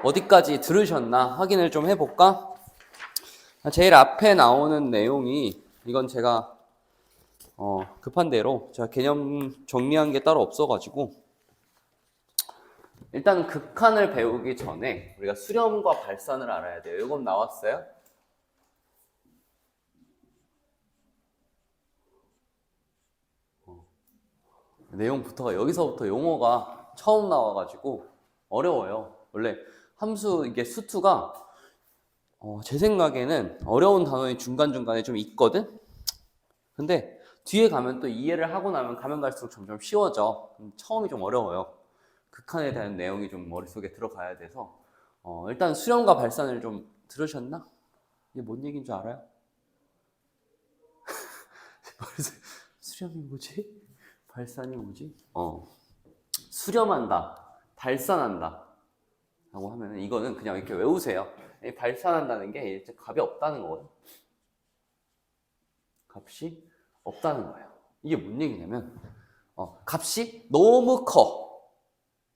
어디까지 들으셨나 확인을 좀 해볼까? 제일 앞에 나오는 내용이 이건 제가 급한 대로 제가 개념 정리한 게 따로 없어가지고 일단 극한을 배우기 전에 우리가 수렴과 발산을 알아야 돼요. 이건 나왔어요? 내용부터가 여기서부터 용어가 처음 나와가지고 어려워요. 원래 함수 이게 수투가 제 생각에는 어려운 단원이 중간중간에 좀 있거든? 근데 뒤에 가면 또 이해를 하고 나면 가면 갈수록 점점 쉬워져. 처음이 좀 어려워요. 극한에 대한 내용이 좀 머릿속에 들어가야 돼서 일단 수렴과 발산을 좀 들으셨나? 이게 뭔 얘기인 줄 알아요? 수렴이 뭐지? 발산이 뭐지? 수렴한다, 발산한다 라고 하면 이거는 그냥 이렇게 외우세요. 발산한다는 게 이제 값이 없다는 거거든. 값이 없다는 거예요. 이게 뭔 얘기냐면 값이 너무 커,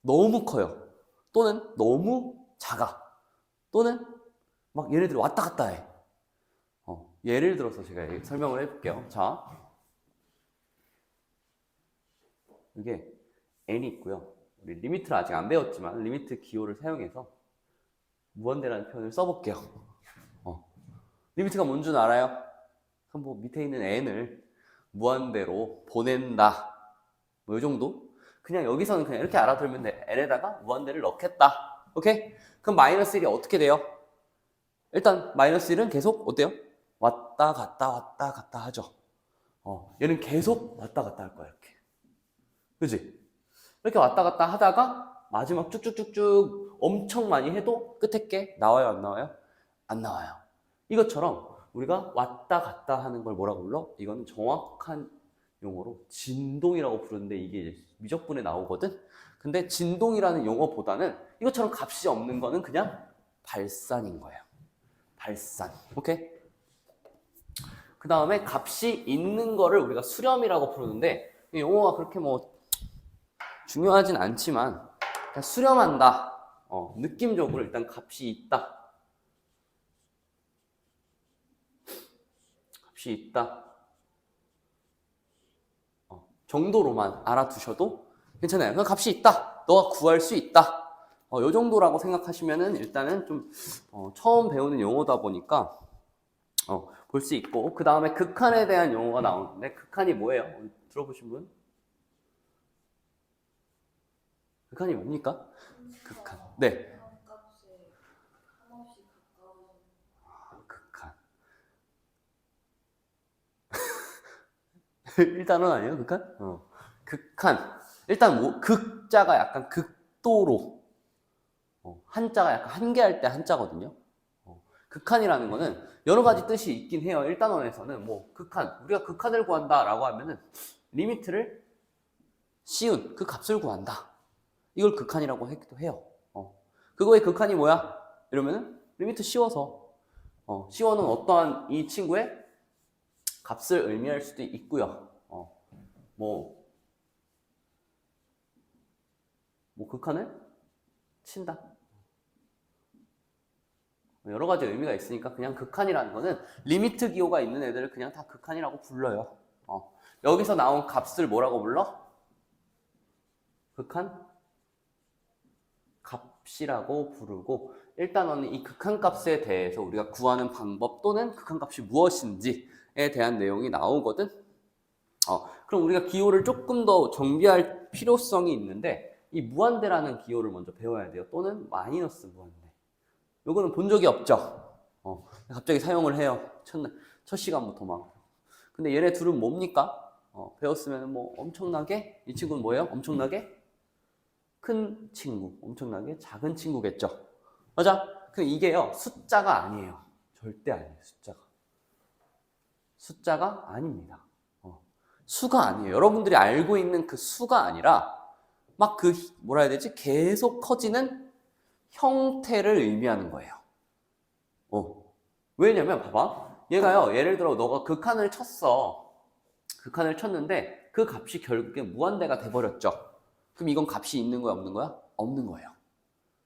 너무 커요, 또는 너무 작아, 또는 막 예를 들어 왔다 갔다 해. 예를 들어서 제가 설명을 해볼게요. 자, 이게 n이 있고요. 우리 리미트를 아직 안 배웠지만 리미트 기호를 사용해서 무한대라는 표현을 써볼게요. 리미트가 뭔 줄 알아요? 그럼 뭐 밑에 있는 n을 무한대로 보낸다, 뭐 이 정도? 그냥 여기서는 그냥 이렇게 알아들으면 돼. n에다가 무한대를 넣겠다. 오케이? 그럼 마이너스 1이 어떻게 돼요? 일단 마이너스 1은 계속 어때요? 왔다 갔다 하죠. 얘는 계속 왔다 갔다 할 거야, 이렇게. 그지? 이렇게 왔다 갔다 하다가 마지막 쭉쭉쭉쭉 엄청 많이 해도 끝에 게 나와요, 안 나와요? 안 나와요. 이것처럼 우리가 왔다 갔다 하는 걸 뭐라고 불러? 이거는 정확한 용어로 진동이라고 부르는데 이게 이제 미적분에 나오거든? 근데 진동이라는 용어보다는 이것처럼 값이 없는 거는 그냥 발산인 거예요. 발산. 오케이? 그 다음에 값이 있는 거를 우리가 수렴이라고 부르는데 이 용어가 그렇게 뭐 중요하진 않지만 그냥 수렴한다. 느낌적으로 일단 값이 있다. 값이 있다. 정도로만 알아두셔도 괜찮아요. 그냥 값이 있다. 너가 구할 수 있다. 요 정도라고 생각하시면은 일단은 좀 처음 배우는 용어다 보니까 볼 수 있고, 그 다음에 극한에 대한 용어가 나오는데 극한이 뭐예요? 들어보신 분? 극한이 뭡니까? 극한. 네. 극한. 일단은 아니에요, 극한? 극한. 일단 뭐 극자가 약간 극도로, 한자가 약간 한계할 때 한자거든요. 극한이라는 거는 여러 가지 뜻이 있긴 해요. 1단원에서는 뭐 극한, 우리가 극한을 구한다라고 하면은 리미트를 씌운 그 값을 구한다. 이걸 극한이라고 하기도 해요. 그거의 극한이 뭐야? 이러면은 리미트 씌워서 씌워는 어떠한 이 친구의 값을 의미할 수도 있고요. 뭐 극한을 친다. 여러 가지 의미가 있으니까 그냥 극한이라는 거는 리미트 기호가 있는 애들을 그냥 다 극한이라고 불러요. 여기서 나온 값을 뭐라고 불러? 극한 값이라고 부르고, 일단은 이 극한 값에 대해서 우리가 구하는 방법 또는 극한 값이 무엇인지에 대한 내용이 나오거든. 그럼 우리가 기호를 조금 더 정비할 필요성이 있는데 이 무한대라는 기호를 먼저 배워야 돼요. 또는 마이너스 무한대. 요거는 본 적이 없죠. 갑자기 사용을 해요. 첫 시간부터 막. 근데 얘네 둘은 뭡니까? 배웠으면 뭐 엄청나게, 이 친구는 뭐예요? 엄청나게 큰 친구, 엄청나게 작은 친구겠죠. 맞아? 그 이게요, 숫자가 아니에요. 절대 아니에요, 숫자가 아닙니다. 수가 아니에요. 여러분들이 알고 있는 그 수가 아니라 막 그 뭐라 해야 되지? 계속 커지는 형태를 의미하는 거예요. 왜냐면 봐봐. 얘가요, 예를 들어 너가 극한을 쳤어. 극한을 쳤는데 그 값이 결국에 무한대가 돼버렸죠. 그럼 이건 값이 있는 거야, 없는 거야? 없는 거예요.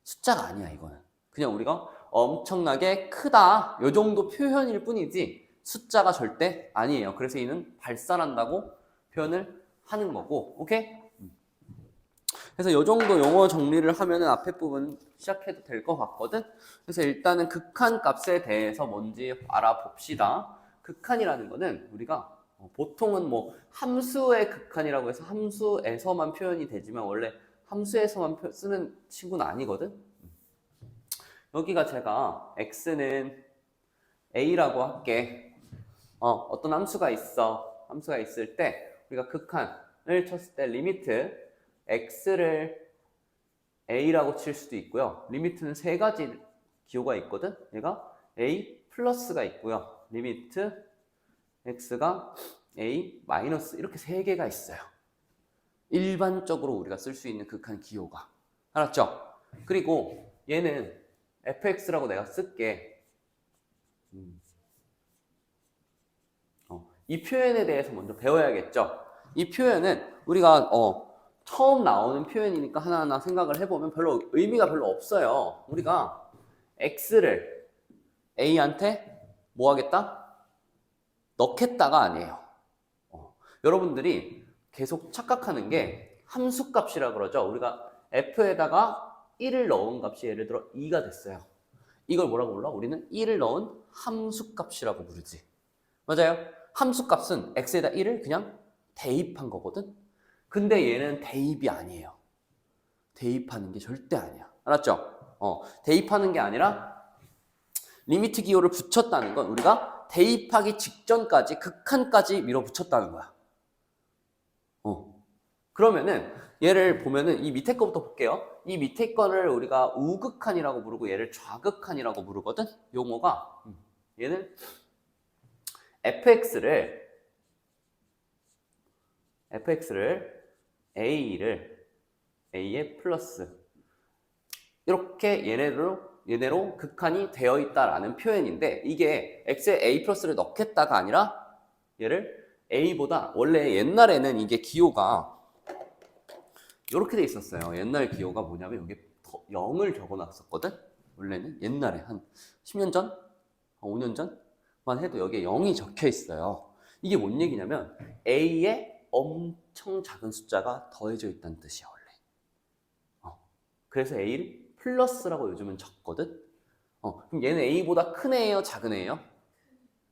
숫자가 아니야, 이거는. 그냥 우리가 엄청나게 크다 요 정도 표현일 뿐이지 숫자가 절대 아니에요. 그래서 얘는 발산한다고 표현을 하는 거고, 오케이? 그래서 요 정도 용어 정리를 하면은 앞에 부분 시작해도 될 것 같거든? 그래서 일단은 극한 값에 대해서 뭔지 알아봅시다. 극한이라는 거는 우리가 보통은 뭐 함수의 극한이라고 해서 함수에서만 표현이 되지만 원래 함수에서만 쓰는 친구는 아니거든? 여기가 제가 x는 a라고 할게. 어떤 함수가 있어. 함수가 있을 때 우리가 극한을 쳤을 때 리미트 x를 a라고 칠 수도 있고요. 리미트는 세 가지 기호가 있거든. 얘가 a 플러스가 있고요. 리미트 x가 a 마이너스 이렇게 세 개가 있어요. 일반적으로 우리가 쓸 수 있는 극한 기호가. 알았죠? 그리고 얘는 fx라고 내가 쓸게. 이 표현에 대해서 먼저 배워야겠죠? 이 표현은 우리가 처음 나오는 표현이니까 하나하나 생각을 해보면 별로 의미가 별로 없어요. 우리가 x를 a한테 뭐 하겠다? 넣겠다가 아니에요. 여러분들이 계속 착각하는 게 함수값이라 그러죠. 우리가 f에다가 1을 넣은 값이 예를 들어 2가 됐어요. 이걸 뭐라고 불러? 우리는 1을 넣은 함수값이라고 부르지. 맞아요? 함수값은 x에다 1을 그냥 대입한 거거든. 근데 얘는 대입이 아니에요. 대입하는 게 절대 아니야. 알았죠? 대입하는 게 아니라 리미트 기호를 붙였다는 건 우리가 대입하기 직전까지 극한까지 밀어붙였다는 거야. 그러면은 얘를 보면은 이 밑에 거부터 볼게요. 이 밑에 거를 우리가 우극한이라고 부르고 얘를 좌극한이라고 부르거든. 용어가 얘는 fx를 a의 플러스 이렇게 얘네로 극한이 되어 있다라는 표현인데 이게 x에 a 플러스를 넣겠다가 아니라 얘를 a보다 원래 옛날에는 이게 기호가 이렇게 돼 있었어요. 옛날 기호가 뭐냐면 여기 0을 적어놨었거든. 원래는 옛날에 한 10년 전, 한 5년 전만 해도 여기에 0이 적혀 있어요. 이게 뭔 얘기냐면 a에 엄청 작은 숫자가 더해져 있다는 뜻이야 원래. 그래서 a를 플러스라고 요즘은 적거든. 그럼 얘는 a보다 큰 애예요, 작은 애예요?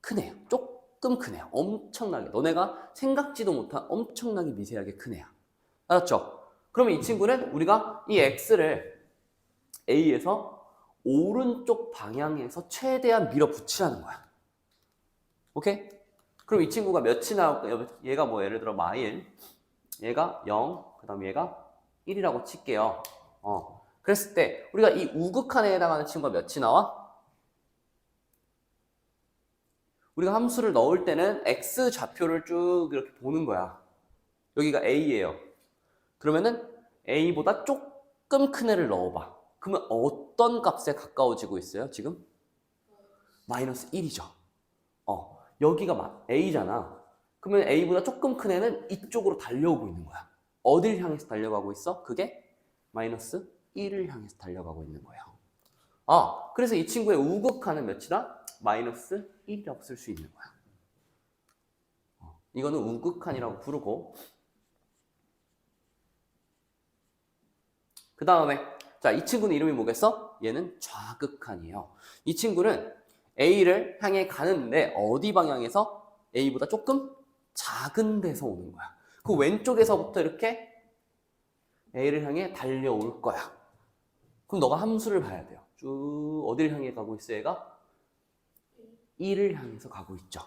큰 애예요. 조금 큰 애야. 엄청나게. 너네가 생각지도 못한 엄청나게 미세하게 큰 애야. 알았죠? 그러면 이 친구는 우리가 이 x를 a에서 오른쪽 방향에서 최대한 밀어붙이라는 거야. 오케이? 그럼 이 친구가 몇이 나올까요? 얘가 뭐 예를 들어 마일, 얘가 0, 그 다음에 얘가 1이라고 칠게요. 그랬을 때 우리가 이 우극한에 해당하는 친구가 몇이 나와? 우리가 함수를 넣을 때는 x 좌표를 쭉 이렇게 보는 거야. 여기가 a예요. 그러면은 a보다 조금 큰 애를 넣어봐. 그러면 어떤 값에 가까워지고 있어요, 지금? 마이너스 1이죠. 여기가 a잖아. 그러면 a보다 조금 큰 애는 이쪽으로 달려오고 있는 거야. 어딜 향해서 달려가고 있어? 그게 마이너스 1을 향해서 달려가고 있는 거예요. 그래서 이 친구의 우극한은 몇이다? 마이너스 1이라고 쓸 수 있는 거야. 이거는 우극한이라고 부르고 그 다음에 자, 이 친구는 이름이 뭐겠어? 얘는 좌극한이에요. 이 친구는 A를 향해 가는데 어디 방향에서? A보다 조금 작은 데서 오는 거야. 그 왼쪽에서부터 이렇게 A를 향해 달려올 거야. 그럼 너가 함수를 봐야 돼요. 쭉 어디를 향해 가고 있어 얘가? 1을 향해서 가고 있죠.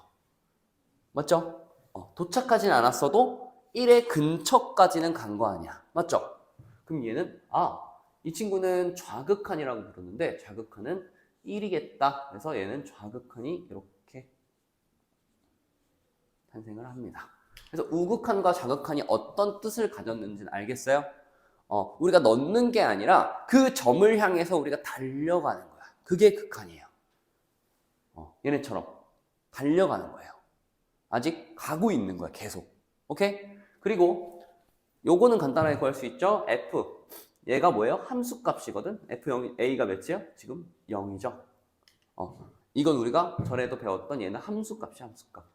맞죠? 도착하진 않았어도 1의 근처까지는 간 거 아니야. 맞죠? 그럼 얘는 이 친구는 좌극한이라고 부르는데 좌극한은 1이겠다. 그래서 얘는 좌극한이 이렇게 탄생을 합니다. 그래서 우극한과 좌극한이 어떤 뜻을 가졌는지는 알겠어요? 우리가 넣는 게 아니라 그 점을 향해서 우리가 달려가는 거야. 그게 극한이에요. 얘네처럼 달려가는 거예요. 아직 가고 있는 거야, 계속. 오케이? 그리고 요거는 간단하게 구할 수 있죠? f. 얘가 뭐예요? 함수값이거든. F0, A가 몇이요? 지금 0이죠. 이건 우리가 전에도 배웠던 얘는 함수값이 함수값.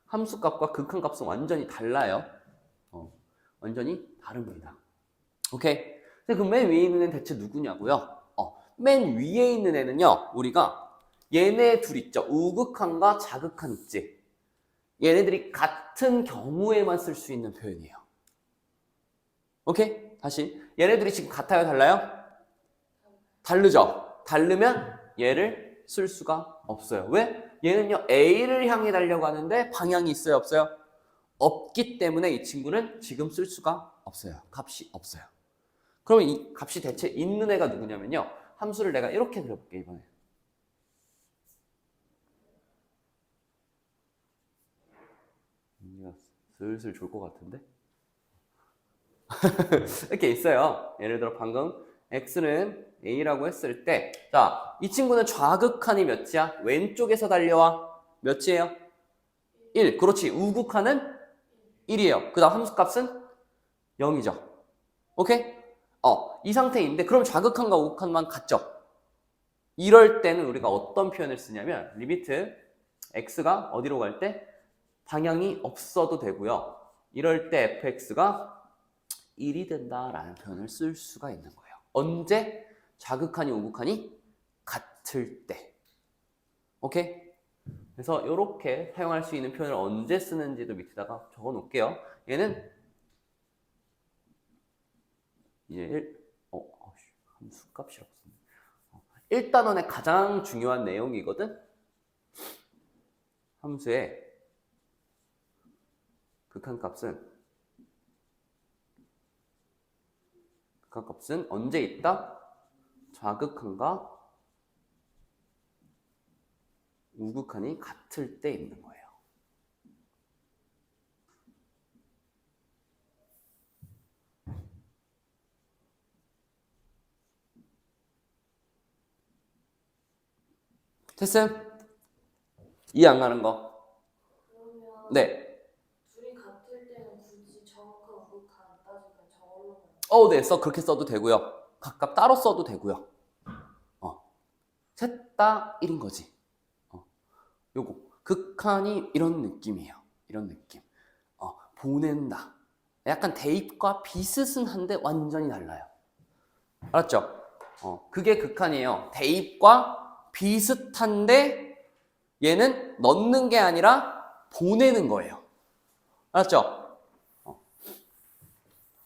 함수값과 극한값은 완전히 달라요. 완전히 다릅니다. 오케이. 그럼 맨 위에 있는 애는 대체 누구냐고요? 맨 위에 있는 애는요, 우리가 얘네 둘 있죠. 우극한과 자극한 있지. 얘네들이 같은 경우에만 쓸 수 있는 표현이에요. 오케이? 다시. 얘네들이 지금 같아요? 달라요? 다르죠? 다르면 얘를 쓸 수가 없어요. 왜? 얘는요, A를 향해 달려가는데 방향이 있어요? 없어요? 없기 때문에 이 친구는 지금 쓸 수가 없어요. 값이 없어요. 그러면 이 값이 대체 있는 애가 누구냐면요. 함수를 내가 이렇게 그려볼게, 이번에. 슬슬 좋을 것 같은데? 이렇게 있어요. 예를 들어 방금 x는 a라고 했을 때, 자, 이 친구는 좌극한이 몇이야? 왼쪽에서 달려와. 몇이에요? 1. 그렇지. 우극한은 1이에요. 그 다음 함수값은 0이죠. 오케이? 이 상태인데, 그럼 좌극한과 우극한만 같죠? 이럴 때는 우리가 어떤 표현을 쓰냐면, 리미트 x가 어디로 갈 때? 방향이 없어도 되고요. 이럴 때 fx가 1이 된다라는 표현을 쓸 수가 있는 거예요. 언제? 좌극한이 우극한이 같을 때. 오케이? 그래서 이렇게 사용할 수 있는 표현을 언제 쓰는지도 밑에다가 적어 놓을게요. 얘는 이제 함수값이라고 썼네. 1단원의 가장 중요한 내용이거든. 함수의 극한값은 언제 있다? 좌극한과 우극한이 같을 때 있는 거예요. 됐어요? 이해 안 가는 거? 그러면 네. 둘이 같을 때는 굳이 정극한 우극한 따지면 저걸로 네. 그렇게 써도 되고요. 각각 따로 써도 되고요. 셋 다 1인 거지. 요거. 극한이 이런 느낌이에요. 이런 느낌. 보낸다. 약간 대입과 비슷은 한데 완전히 달라요. 알았죠? 그게 극한이에요. 대입과 비슷한데 얘는 넣는 게 아니라 보내는 거예요. 알았죠?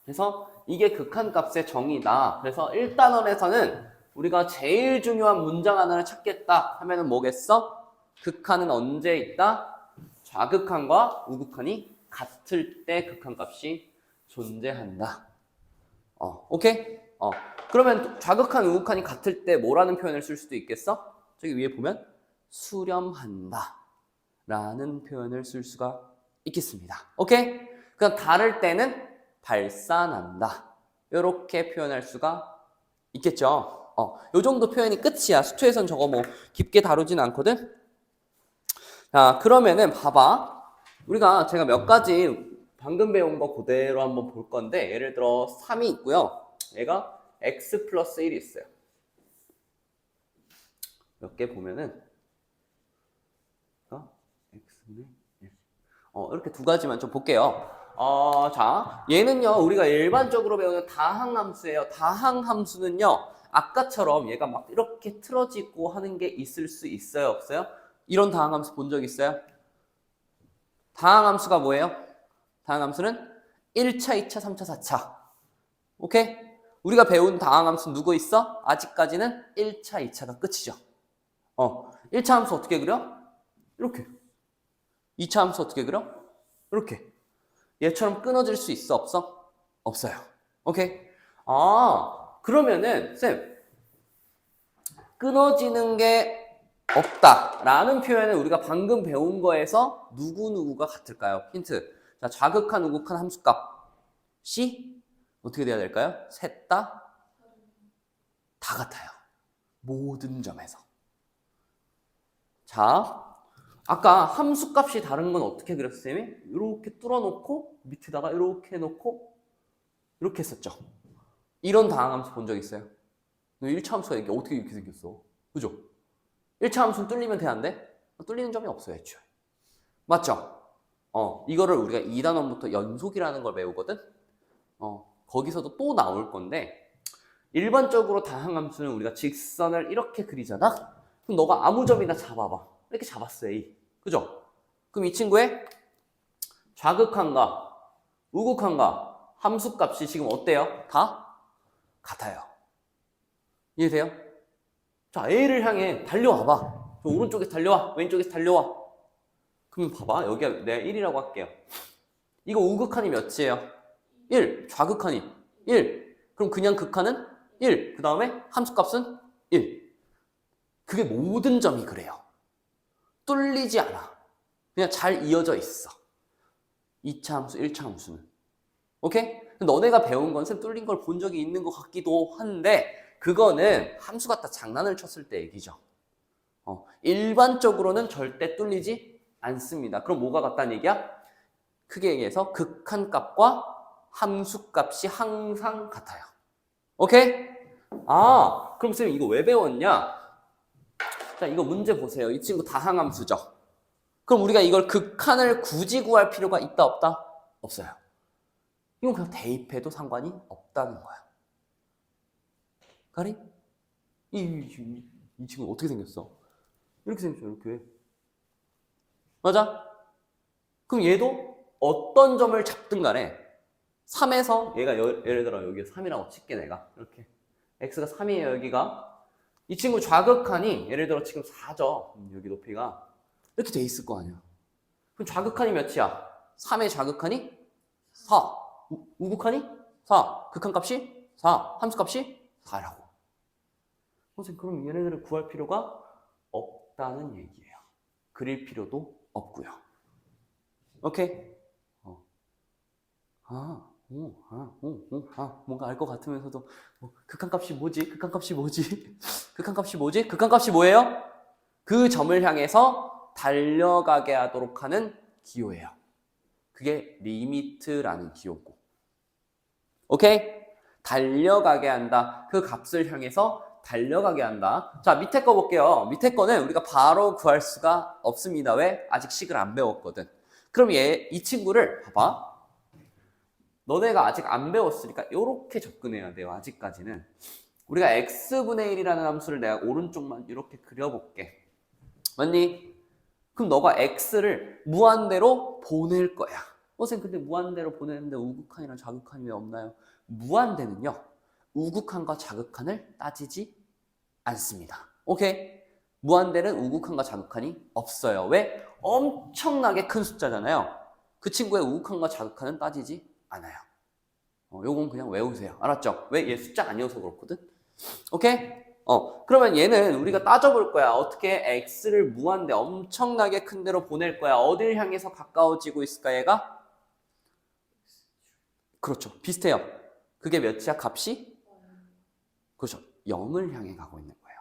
그래서 이게 극한값의 정의다. 그래서 1단원에서는 우리가 제일 중요한 문장 하나를 찾겠다 하면은 뭐겠어? 극한은 언제 있다? 좌극한과 우극한이 같을 때 극한값이 존재한다. 오케이? 그러면 좌극한, 우극한이 같을 때 뭐라는 표현을 쓸 수도 있겠어? 저기 위에 보면 수렴한다 라는 표현을 쓸 수가 있겠습니다. 오케이? 그럼 다를 때는 발산한다. 이렇게 표현할 수가 있겠죠. 요 정도 표현이 끝이야. 수투에선 저거 뭐 깊게 다루진 않거든. 자, 그러면은 봐봐. 제가 몇 가지 방금 배운 거 그대로 한번 볼 건데, 예를 들어 3이 있고요. 얘가 x 플러스 1이 있어요. 몇 개 보면은 x는 1. 이렇게 두 가지만 좀 볼게요. 자, 얘는요, 우리가 일반적으로 배우는 다항함수예요. 다항함수는요, 아까처럼 얘가 막 이렇게 틀어지고 하는 게 있을 수 있어요, 없어요? 이런 다항함수 본 적 있어요? 다항함수가 뭐예요? 다항함수는 1차, 2차, 3차, 4차. 오케이? 우리가 배운 다항함수 누구 있어? 아직까지는 1차, 2차가 끝이죠. 1차 함수 어떻게 그려? 이렇게. 2차 함수 어떻게 그려? 이렇게. 얘처럼 끊어질 수 있어? 없어? 없어요. 오케이? 그러면은 쌤, 끊어지는 게 없다라는 표현을 우리가 방금 배운 거에서 누구누구가 같을까요? 힌트. 자, 좌극한, 우극한 함수값이 어떻게 돼야 될까요? 셋 다 같아요. 모든 점에서. 자, 아까 함수값이 다른 건 어떻게 그렸어요, 쌤이? 이렇게 뚫어놓고 밑에다가 이렇게 해놓고 이렇게 했었죠. 이런 다항함수 본 적 있어요? 1차 함수가 이게 어떻게 이렇게 생겼어? 그죠? 1차 함수는 뚫리면 돼, 안 돼? 뚫리는 점이 없어요, 애초에. 맞죠? 이거를 우리가 2단원부터 연속이라는 걸 배우거든? 거기서도 또 나올 건데, 일반적으로 다항함수는 우리가 직선을 이렇게 그리잖아? 그럼 너가 아무 점이나 잡아봐. 이렇게 잡았어, A. 그죠? 그럼 이 친구의 좌극한과 우극한과 함수값이 지금 어때요? 다 같아요. 이해돼요? 자, A를 향해 달려와봐. 저 오른쪽에서 달려와. 왼쪽에서 달려와. 그럼 봐봐. 여기가 내가 1이라고 할게요. 이거 우극한이 몇이에요? 1. 좌극한이 1. 그럼 그냥 극한은 1. 그 다음에 함수값은 1. 그게 모든 점이 그래요. 뚫리지 않아. 그냥 잘 이어져 있어. 2차 함수, 1차 함수는. 오케이? 너네가 배운 것은 뚫린 걸 본 적이 있는 것 같기도 한데 그거는 함수 갖다 장난을 쳤을 때 얘기죠. 일반적으로는 절대 뚫리지 않습니다. 그럼 뭐가 같다는 얘기야? 크게 얘기해서 극한값과 함수값이 항상 같아요. 오케이? 그럼 쌤 이거 왜 배웠냐? 자, 이거 문제 보세요. 이 친구 다항함수죠. 그럼 우리가 이걸 극한을 굳이 구할 필요가 있다 없다? 없어요. 이건 그냥 대입해도 상관이 없다는 거야. 가리? 이 친구 어떻게 생겼어? 이렇게 생겼죠, 이렇게. 맞아? 그럼 얘도 어떤 점을 잡든 간에 3에서 얘가 예를 들어 여기 3이라고 칠게 내가. 이렇게. x가 3이에요, 여기가. 이 친구 좌극한이 예를 들어 지금 4죠. 여기 높이가. 이렇게 돼 있을 거 아니야. 그럼 좌극한이 몇이야? 3의 좌극한이 4. 우극한이 4. 극한값이 4. 함수값이 4라고. 선생님, 그럼 얘네들을 구할 필요가 없다는 얘기예요. 그릴 필요도 없고요. 오케이? 뭔가 알 것 같으면서도 극한값이 뭐지? 극한값이 뭐지? 극한값이 뭐지? 극한값이 뭐예요? 그 점을 향해서 달려가게 하도록 하는 기호예요. 그게 리미트라는 기호고. 오케이? 달려가게 한다. 그 값을 향해서 달려가게 한다. 자, 밑에 거 볼게요. 밑에 거는 우리가 바로 구할 수가 없습니다. 왜? 아직 식을 안 배웠거든. 그럼 이 친구를 봐봐. 너네가 아직 안 배웠으니까 이렇게 접근해야 돼요. 아직까지는. 우리가 x분의 1이라는 함수를 내가 오른쪽만 이렇게 그려볼게. 맞니? 그럼 너가 x를 무한대로 보낼 거야. 선생님, 근데 무한대로 보내는데 우극한이랑 좌극한이 왜 없나요? 무한대는요, 우극한과 좌극한을 따지지 않습니다. 오케이? 무한대는 우극한과 좌극한이 없어요. 왜? 엄청나게 큰 숫자잖아요. 그 친구의 우극한과 좌극한은 따지지 않아요. 요건 그냥 외우세요. 알았죠? 왜? 얘 숫자 아니어서 그렇거든? 오케이? 그러면 얘는 우리가 따져볼 거야. 어떻게 x를 무한대 엄청나게 큰 데로 보낼 거야. 어딜 향해서 가까워지고 있을까, 얘가? 그렇죠. 비슷해요. 그게 몇이야, 값이? 그렇죠. 0을 향해 가고 있는 거예요.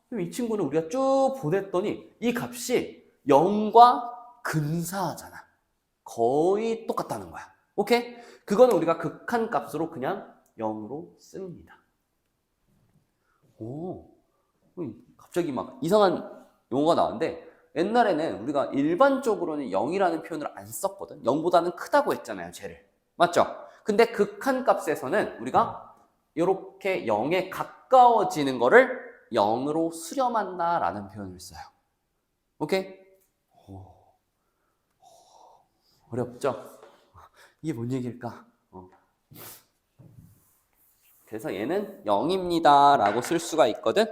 그럼 이 친구는 우리가 쭉 보냈더니 이 값이 0과 근사하잖아. 거의 똑같다는 거야. 오케이? 그거는 우리가 극한 값으로 그냥 0으로 씁니다. 갑자기 막 이상한 용어가 나왔는데 옛날에는 우리가 일반적으로는 0이라는 표현을 안 썼거든. 0보다는 크다고 했잖아요, 쟤를. 맞죠? 근데 극한 값에서는 우리가 이렇게 0에 가까워지는 거를 0으로 수렴한다라는 표현을 써요. 오케이? 어렵죠? 이게 뭔 얘기일까? 그래서 얘는 0입니다 라고 쓸 수가 있거든.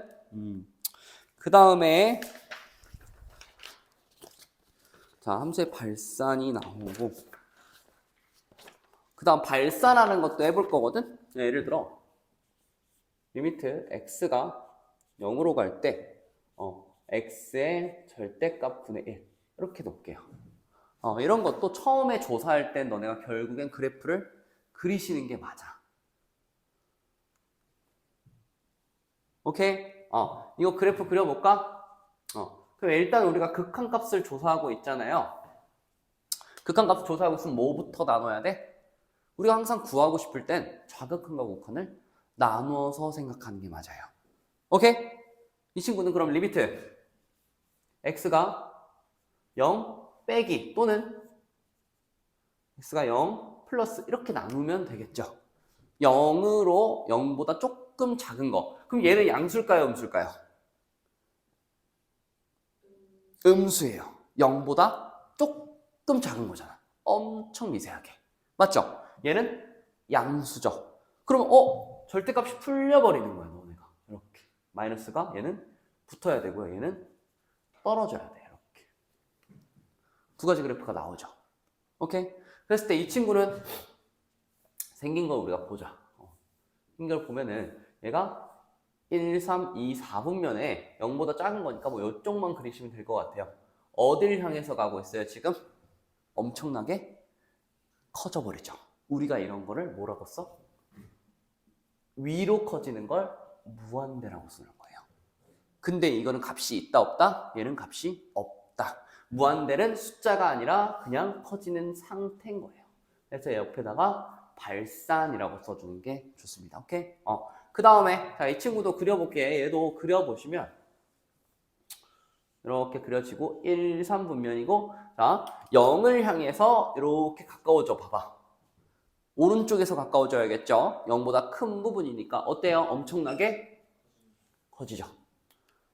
그 다음에 자, 함수의 발산이 나오고 그 다음 발산하는 것도 해볼 거거든. 예를 들어 리미트 x가 0으로 갈 때 x의 절대값 분의 1 이렇게 놓을게요. 이런 것도 처음에 조사할 땐 너네가 결국엔 그래프를 그리시는 게 맞아. 오케이? 이거 그래프 그려볼까? 그럼 일단 우리가 극한값을 조사하고 있잖아요. 극한값 조사하고 있으면 뭐부터 나눠야 돼? 우리가 항상 구하고 싶을 땐 좌극한과 우극한을 나누어서 생각하는 게 맞아요. 오케이? 이 친구는 그럼 리미트 x가 0 빼기 또는 x가 0 플러스 이렇게 나누면 되겠죠. 0으로 0보다 조금 작은 거. 그럼 얘는 양수일까요? 음수일까요? 음수예요. 0보다 조금 작은 거잖아. 엄청 미세하게. 맞죠? 얘는 양수죠. 그럼 절대값이 풀려버리는 거야, 너네가. 이렇게. 마이너스가 얘는 붙어야 되고요. 얘는 떨어져야 돼. 이렇게. 두 가지 그래프가 나오죠. 오케이? 그랬을 때 이 친구는 생긴 걸 우리가 보자. 생긴 걸 보면은 얘가 1, 3, 2, 4분면에 0보다 작은 거니까 뭐 이쪽만 그리시면 될 것 같아요. 어딜 향해서 가고 있어요, 지금? 엄청나게 커져 버리죠. 우리가 이런 거를 뭐라고 써? 위로 커지는 걸 무한대라고 쓰는 거예요. 근데 이거는 값이 있다 없다? 얘는 값이 없다. 무한대는 숫자가 아니라 그냥 커지는 상태인 거예요. 그래서 옆에다가 발산이라고 써주는 게 좋습니다. 오케이? 그 다음에 이 친구도 그려볼게. 얘도 그려보시면 이렇게 그려지고 1, 3분면이고 자 0을 향해서 이렇게 가까워져 봐봐. 오른쪽에서 가까워져야겠죠. 0보다 큰 부분이니까 어때요? 엄청나게 커지죠.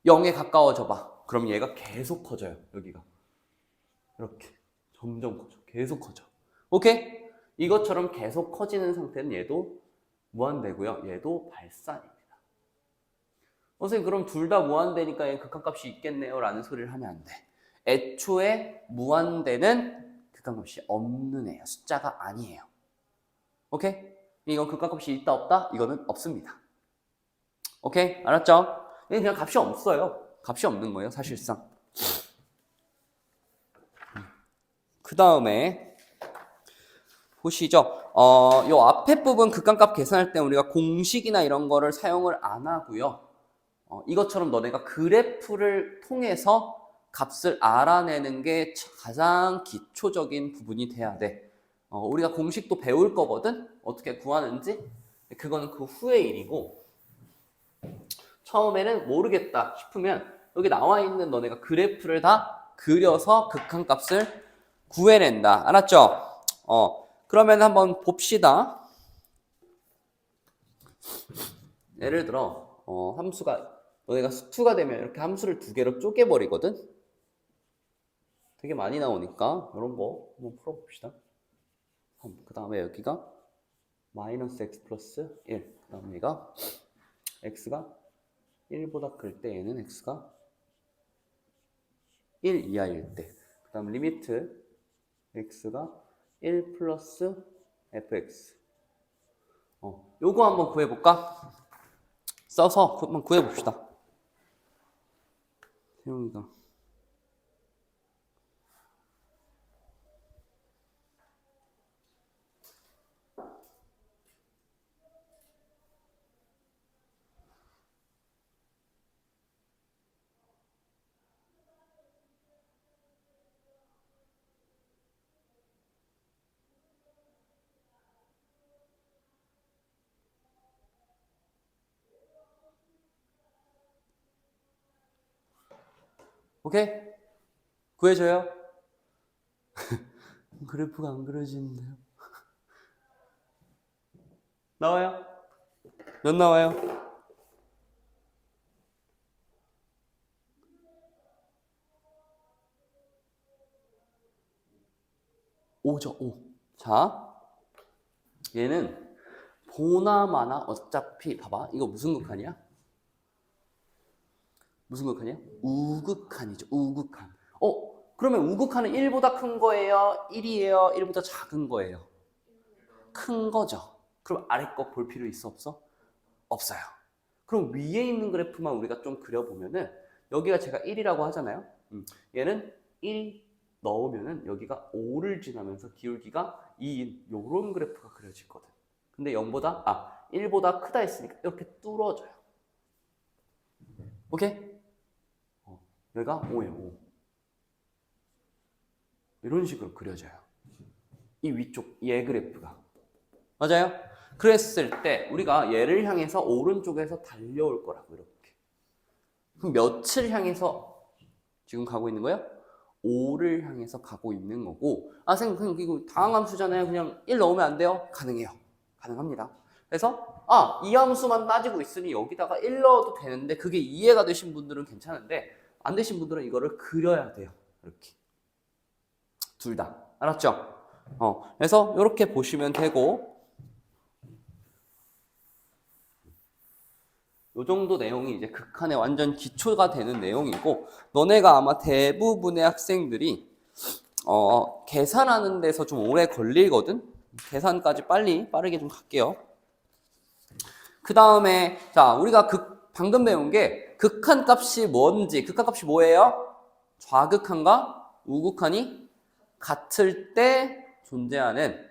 0에 가까워져 봐. 그럼 얘가 계속 커져요. 여기가 이렇게 점점 커져. 계속 커져. 오케이? 이것처럼 계속 커지는 상태는 얘도 무한대고요. 얘도 발산입니다. 선생님 그럼 둘 다 무한대니까 얘 극한값이 있겠네요 라는 소리를 하면 안 돼. 애초에 무한대는 극한값이 없는 애예요. 숫자가 아니에요. 오케이? 이건 극한값이 있다 없다? 이거는 없습니다. 오케이? 알았죠? 얘는 그냥 값이 없어요. 값이 없는 거예요 사실상. 그 다음에 보시죠. 요 앞에 부분 극한값 계산할 때 우리가 공식이나 이런 거를 사용을 안 하고요. 이것처럼 너네가 그래프를 통해서 값을 알아내는 게 가장 기초적인 부분이 돼야 돼. 우리가 공식도 배울 거거든? 어떻게 구하는지? 그거는 그 후의 일이고 처음에는 모르겠다 싶으면 여기 나와 있는 너네가 그래프를 다 그려서 극한값을 구해낸다. 알았죠? 그러면 한번 봅시다. 예를 들어 함수가 너네가 수투가 되면 이렇게 함수를 두 개로 쪼개버리거든? 되게 많이 나오니까 이런 거 한번 풀어봅시다. 그 다음에 여기가 마이너스 x 플러스 1. 그 다음에 얘가 x가 1보다 클 때 얘는 x가 1 이하일 때. 그 다음 리미트 x가 1 플러스 fx. 요거 한번 구해볼까? 써서 한번 구해봅시다. 태용이가 오케이? 구해줘요? 그래프가 안 그려지는데요. 나와요? 몇 나와요? 5죠, 5. 자, 얘는 보나마나 어차피 봐봐. 이거 무슨 극한이야? 무슨 극한이야? 우극한이죠. 우극한. 그러면 우극한은 1보다 큰 거예요? 1이에요? 1보다 작은 거예요? 큰 거죠. 그럼 아래 거 볼 필요 있어 없어? 없어요. 그럼 위에 있는 그래프만 우리가 좀 그려보면은 여기가 제가 1이라고 하잖아요. 얘는 1 넣으면은 여기가 5를 지나면서 기울기가 2인 요런 그래프가 그려지거든. 근데 1보다 크다 했으니까 이렇게 뚫어져요. 오케이? 얘가 5예요. 5. 이런 식으로 그려져요. 이 위쪽 얘 그래프가. 맞아요? 그랬을 때 우리가 얘를 향해서 오른쪽에서 달려올 거라고 이렇게. 그럼 몇을 향해서 지금 가고 있는 거예요? 5를 향해서 가고 있는 거고. 아, 선생님, 그냥 이거 다항함수잖아요. 그냥 1 넣으면 안 돼요? 가능해요. 가능합니다. 그래서 이 함수만 따지고 있으니 여기다가 1 넣어도 되는데 그게 이해가 되신 분들은 괜찮은데 안 되신 분들은 이거를 그려야 돼요. 이렇게. 둘 다. 알았죠? 그래서 이렇게 보시면 되고 요 정도 내용이 이제 극한의 완전 기초가 되는 내용이고 너네가 아마 대부분의 학생들이 계산하는 데서 좀 오래 걸리거든? 계산까지 빠르게 좀 갈게요. 그 다음에 자 우리가 방금 배운 게 극한값이 뭔지 극한값이 뭐예요? 좌극한과 우극한이 같을 때 존재하는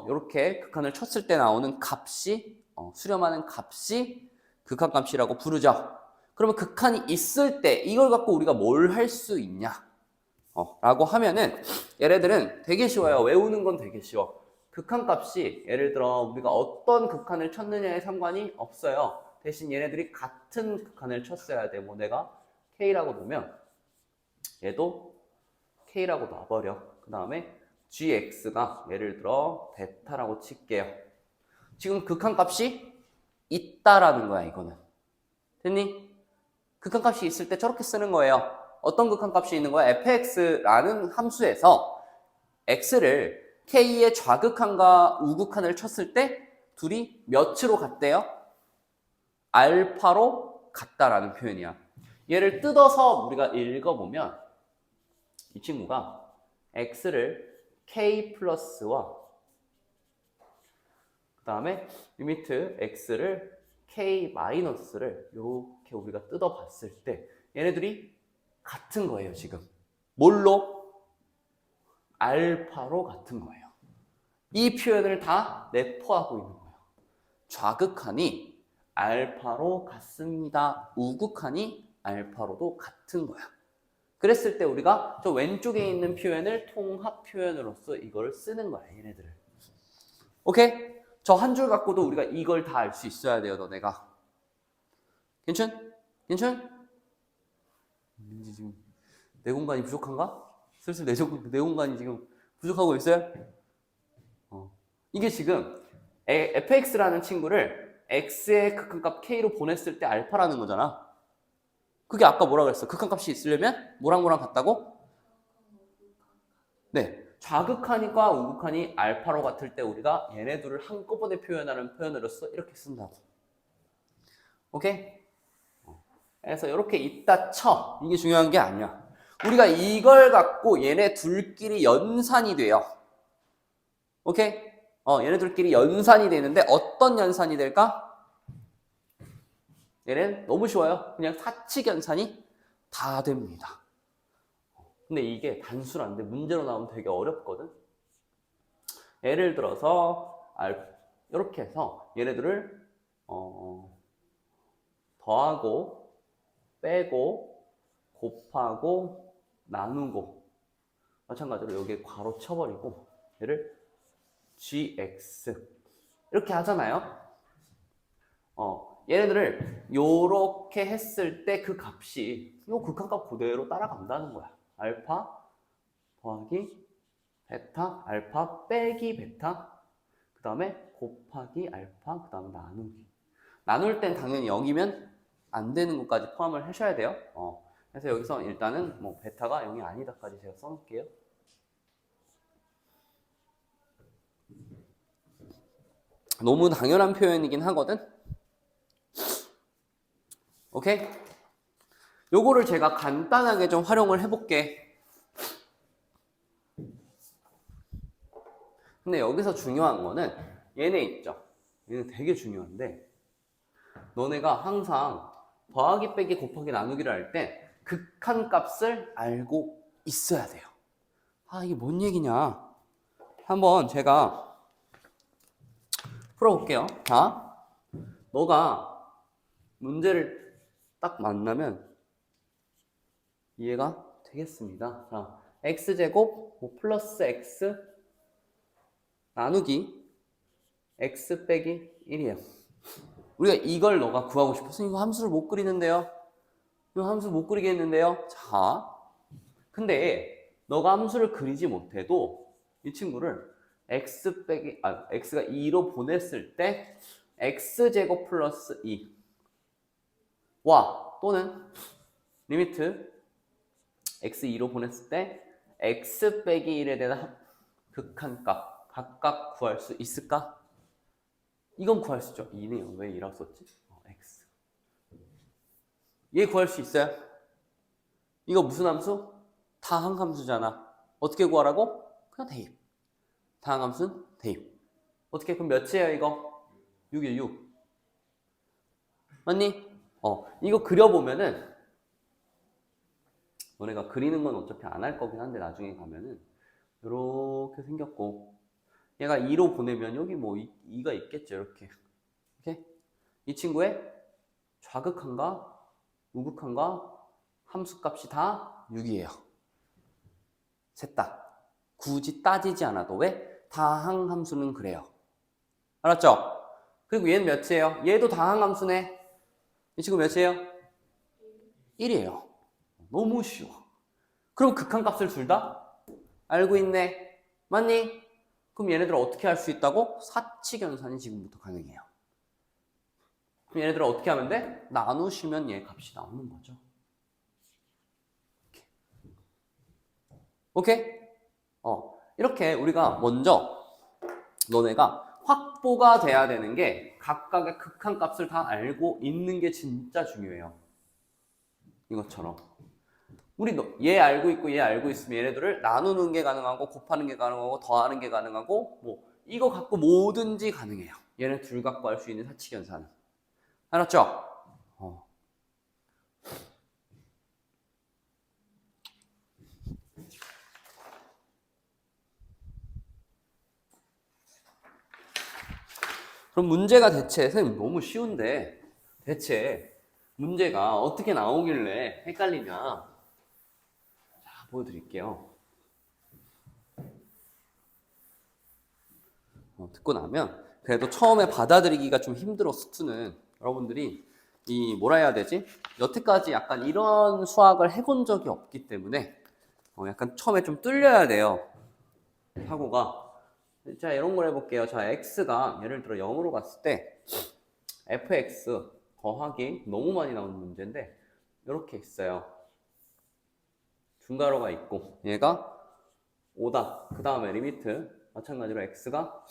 이렇게 극한을 쳤을 때 나오는 값이 수렴하는 값이 극한값이라고 부르죠. 그러면 극한이 있을 때 이걸 갖고 우리가 뭘 할 수 있냐? 라고 하면은 얘네들은 되게 쉬워요. 외우는 건 되게 쉬워. 극한값이 예를 들어 우리가 어떤 극한을 쳤느냐에 상관이 없어요. 대신 얘네들이 같은 극한을 쳤어야 돼. 뭐 내가 K라고 놓으면 얘도 K라고 놔버려. 그 다음에 GX가 예를 들어 베타라고 칠게요. 지금 극한값이 있다라는 거야, 이거는. 됐니? 극한값이 있을 때 저렇게 쓰는 거예요. 어떤 극한값이 있는 거야? fx라는 함수에서 x를 k의 좌극한과 우극한을 쳤을 때 둘이 몇으로 같대요? 알파로 같다라는 표현이야. 얘를 뜯어서 우리가 읽어보면 이 친구가 x를 k 플러스와 그 다음에 리미트 x를 k 마이너스를 이렇게 우리가 뜯어봤을 때 얘네들이 같은 거예요. 지금 뭘로? 알파로 같은 거예요. 이 표현을 다 내포하고 있는 거예요. 좌극한이 알파로 같습니다. 우극한이 알파로도 같은 거야. 그랬을 때 우리가 저 왼쪽에 있는 표현을 통합 표현으로서 이걸 쓰는 거야. 얘네들을. 오케이? 저 한 줄 갖고도 우리가 이걸 다 알 수 있어야 돼요. 너네가. 괜찮? 지금 내 공간이 부족한가? 슬슬 내 공간이 지금 부족하고 있어요? 이게 지금 fx라는 친구를 x의 극한값 k로 보냈을 때 알파라는 거잖아. 그게 아까 뭐라 그랬어? 극한값이 있으려면 뭐랑 같다고? 네, 좌극한과 우극한이 알파로 같을 때 우리가 얘네 둘을 한꺼번에 표현하는 표현으로서 이렇게 쓴다고. 오케이? 그래서 이렇게 있다 쳐. 이게 중요한 게 아니야. 우리가 이걸 갖고 얘네 둘끼리 연산이 돼요. 오케이? 얘네들끼리 연산이 되는데 어떤 연산이 될까? 얘는 너무 쉬워요. 그냥 사칙 연산이 다 됩니다. 근데 이게 단순한데 문제로 나오면 되게 어렵거든. 예를 들어서 이렇게 해서 얘네들을 더하고 빼고 곱하고 나누고 마찬가지로 여기에 괄호 쳐버리고 얘를 gx 이렇게 하잖아요. 얘네들을 요렇게 했을 때 그 값이 요 극한값 그대로 따라간다는 거야. 알파 더하기 베타, 알파 빼기 베타, 그 다음에 곱하기 알파, 그 다음에 나누기. 나눌 땐 당연히 0이면 안 되는 것까지 포함을 하셔야 돼요. 그래서 여기서 일단은 뭐 베타가 0이 아니다까지 제가 써놓을게요. 너무 당연한 표현이긴 하거든. 오케이? 요거를 제가 간단하게 좀 활용을 해볼게. 근데 여기서 중요한 거는 얘네 있죠. 얘는 되게 중요한데 너네가 항상 더하기 빼기 곱하기 나누기를 할 때 극한값을 알고 있어야 돼요. 이게 뭔 얘기냐? 한번 제가 풀어볼게요. 자, 너가 문제를 딱 만나면 이해가 되겠습니다. 자, x제곱 뭐 플러스 x 나누기 x 빼기 1이에요. 우리가 이걸 너가 구하고 싶어서 이거 함수를 못 그리는데요. 이거 함수 못 그리겠는데요. 자, 근데 너가 함수를 그리지 못해도 이 친구를 x가 2로 보냈을 때 x제곱 플러스 2와 또는 리미트 x2로 보냈을 때 x 빼기 1에 대한 극한값 각각 구할 수 있을까? 이건 구할 수 있죠. 2네요. 왜 2라고 썼지? x. 얘 구할 수 있어요? 이거 무슨 함수? 다항함수잖아. 어떻게 구하라고? 그냥 대입. 다항함수는 대입. 어떻게? 그럼 몇이에요 이거? 6이에요 6. 맞니? 이거 그려보면은 너네가 그리는 건 어차피 안 할 거긴 한데 나중에 가면은 이렇게 생겼고 얘가 2로 보내면 여기 뭐 2가 있겠죠 이렇게. 오케이? 이 친구의 좌극한과 우극한과 함수값이 다 6이에요. 셋 다. 굳이 따지지 않아도 왜? 다항함수는 그래요. 알았죠? 그리고 얘는 몇이에요? 얘도 다항함수네. 이 친구 몇이에요? 1이에요. 너무 쉬워. 그럼 극한값을 둘 다 알고 있네. 맞니? 그럼 얘네들 어떻게 할 수 있다고? 사칙연산이 지금부터 가능해요. 그럼 얘네들은 어떻게 하면 돼? 나누시면 얘 값이 나오는 거죠. 오케이? 이렇게 우리가 먼저 너네가 확보가 돼야 되는 게 각각의 극한값을 다 알고 있는 게 진짜 중요해요. 이것처럼. 우리 얘 알고 있고 얘 알고 있으면 얘네들을 나누는 게 가능하고 곱하는 게 가능하고 더하는 게 가능하고 뭐 이거 갖고 뭐든지 가능해요. 얘네 둘 갖고 할 수 있는 사칙연산은. 알았죠? 그럼 문제가 대체 선생님 너무 쉬운데 대체 문제가 어떻게 나오길래 헷갈리냐? 자, 보여드릴게요. 듣고 나면 그래도 처음에 받아들이기가 좀 힘들어 수투는 여러분들이 이 뭐라 해야 되지? 여태까지 약간 이런 수학을 해본 적이 없기 때문에 약간 처음에 좀 뚫려야 돼요. 사고가. 자, 이런 걸 해볼게요. 자, x가 예를 들어 0으로 갔을 때 fx 더하기 너무 많이 나오는 문제인데 이렇게 있어요. 중괄호가 있고 얘가 5다. 그 다음에 리미트 마찬가지로 x가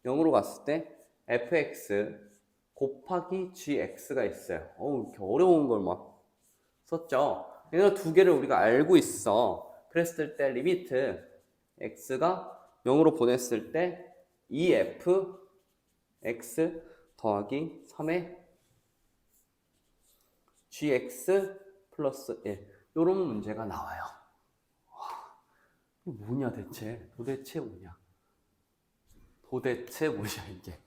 0으로 갔을 때 fx 곱하기 gx가 있어요. 이렇게 어려운 걸 막 썼죠. 얘네 두 개를 우리가 알고 있어. 그랬을 때 리미트 x가 0으로 보냈을 때 2f x 더하기 3의 gx 플러스 1 이런 문제가 나와요. 이게 뭐냐 대체? 도대체 뭐냐? 도대체 뭐냐 이게?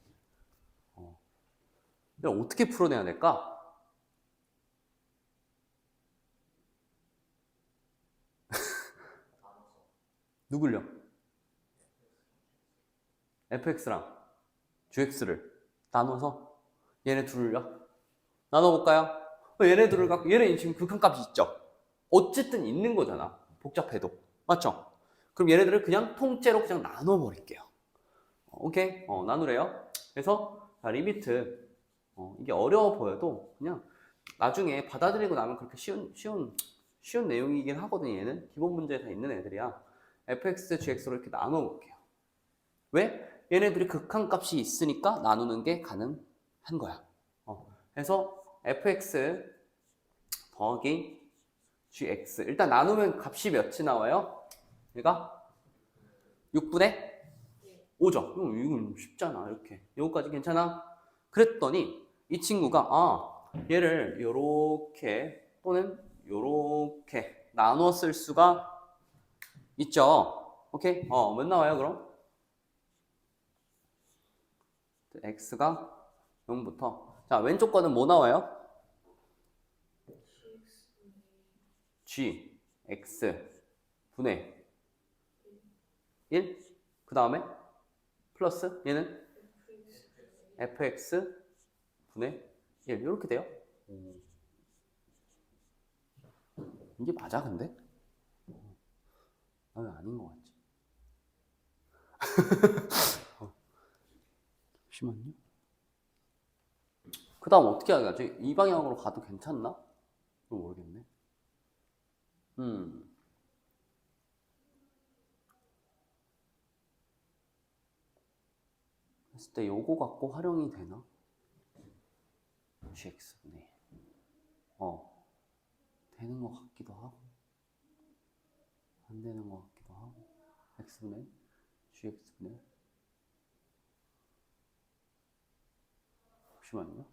이걸 어떻게 풀어내야 될까? 누굴요? fx랑 gx를 나눠서 얘네 둘을요? 나눠볼까요? 얘네 둘을 갖고 얘네 지금 극한값이 있죠? 어쨌든 있는 거잖아. 복잡해도. 맞죠? 그럼 얘네들을 그냥 통째로 그냥 나눠버릴게요. 오케이? 나누래요. 그래서 자, 리미트 이게 어려워 보여도 그냥 나중에 받아들이고 나면 그렇게 쉬운 내용이긴 하거든. 얘는 기본 문제에 다 있는 애들이야. fx, gx로 이렇게 나눠볼게요. 왜? 얘네들이 극한값이 있으니까 나누는 게 가능한 거야. 그래서 fx 더하기 gx 일단 나누면 값이 몇이 나와요? 얘가 6분의 5죠. 이건 쉽잖아. 이렇게 이거까지 괜찮아? 그랬더니 이 친구가 얘를 요렇게 또는 요렇게 나눠 쓸 수가 있죠. 오케이? 몇 나와요 그럼? x가 0부터 자 왼쪽 거는 뭐 나와요? g x 분의 1. 그 다음에 플러스 얘는 fx 분의 1. 이렇게 돼요. 이게 맞아 근데? 나 왜 아닌 것 같지? 잠시만요. 그 다음 어떻게 하지? 이 방향으로 가도 괜찮나? 그건 모르겠네. 했을 때 요거 갖고 활용이 되나? gx분의 되는 것 같기도 하고 안 되는 것 같기도 하고 x분의 gx분의 잠시만요.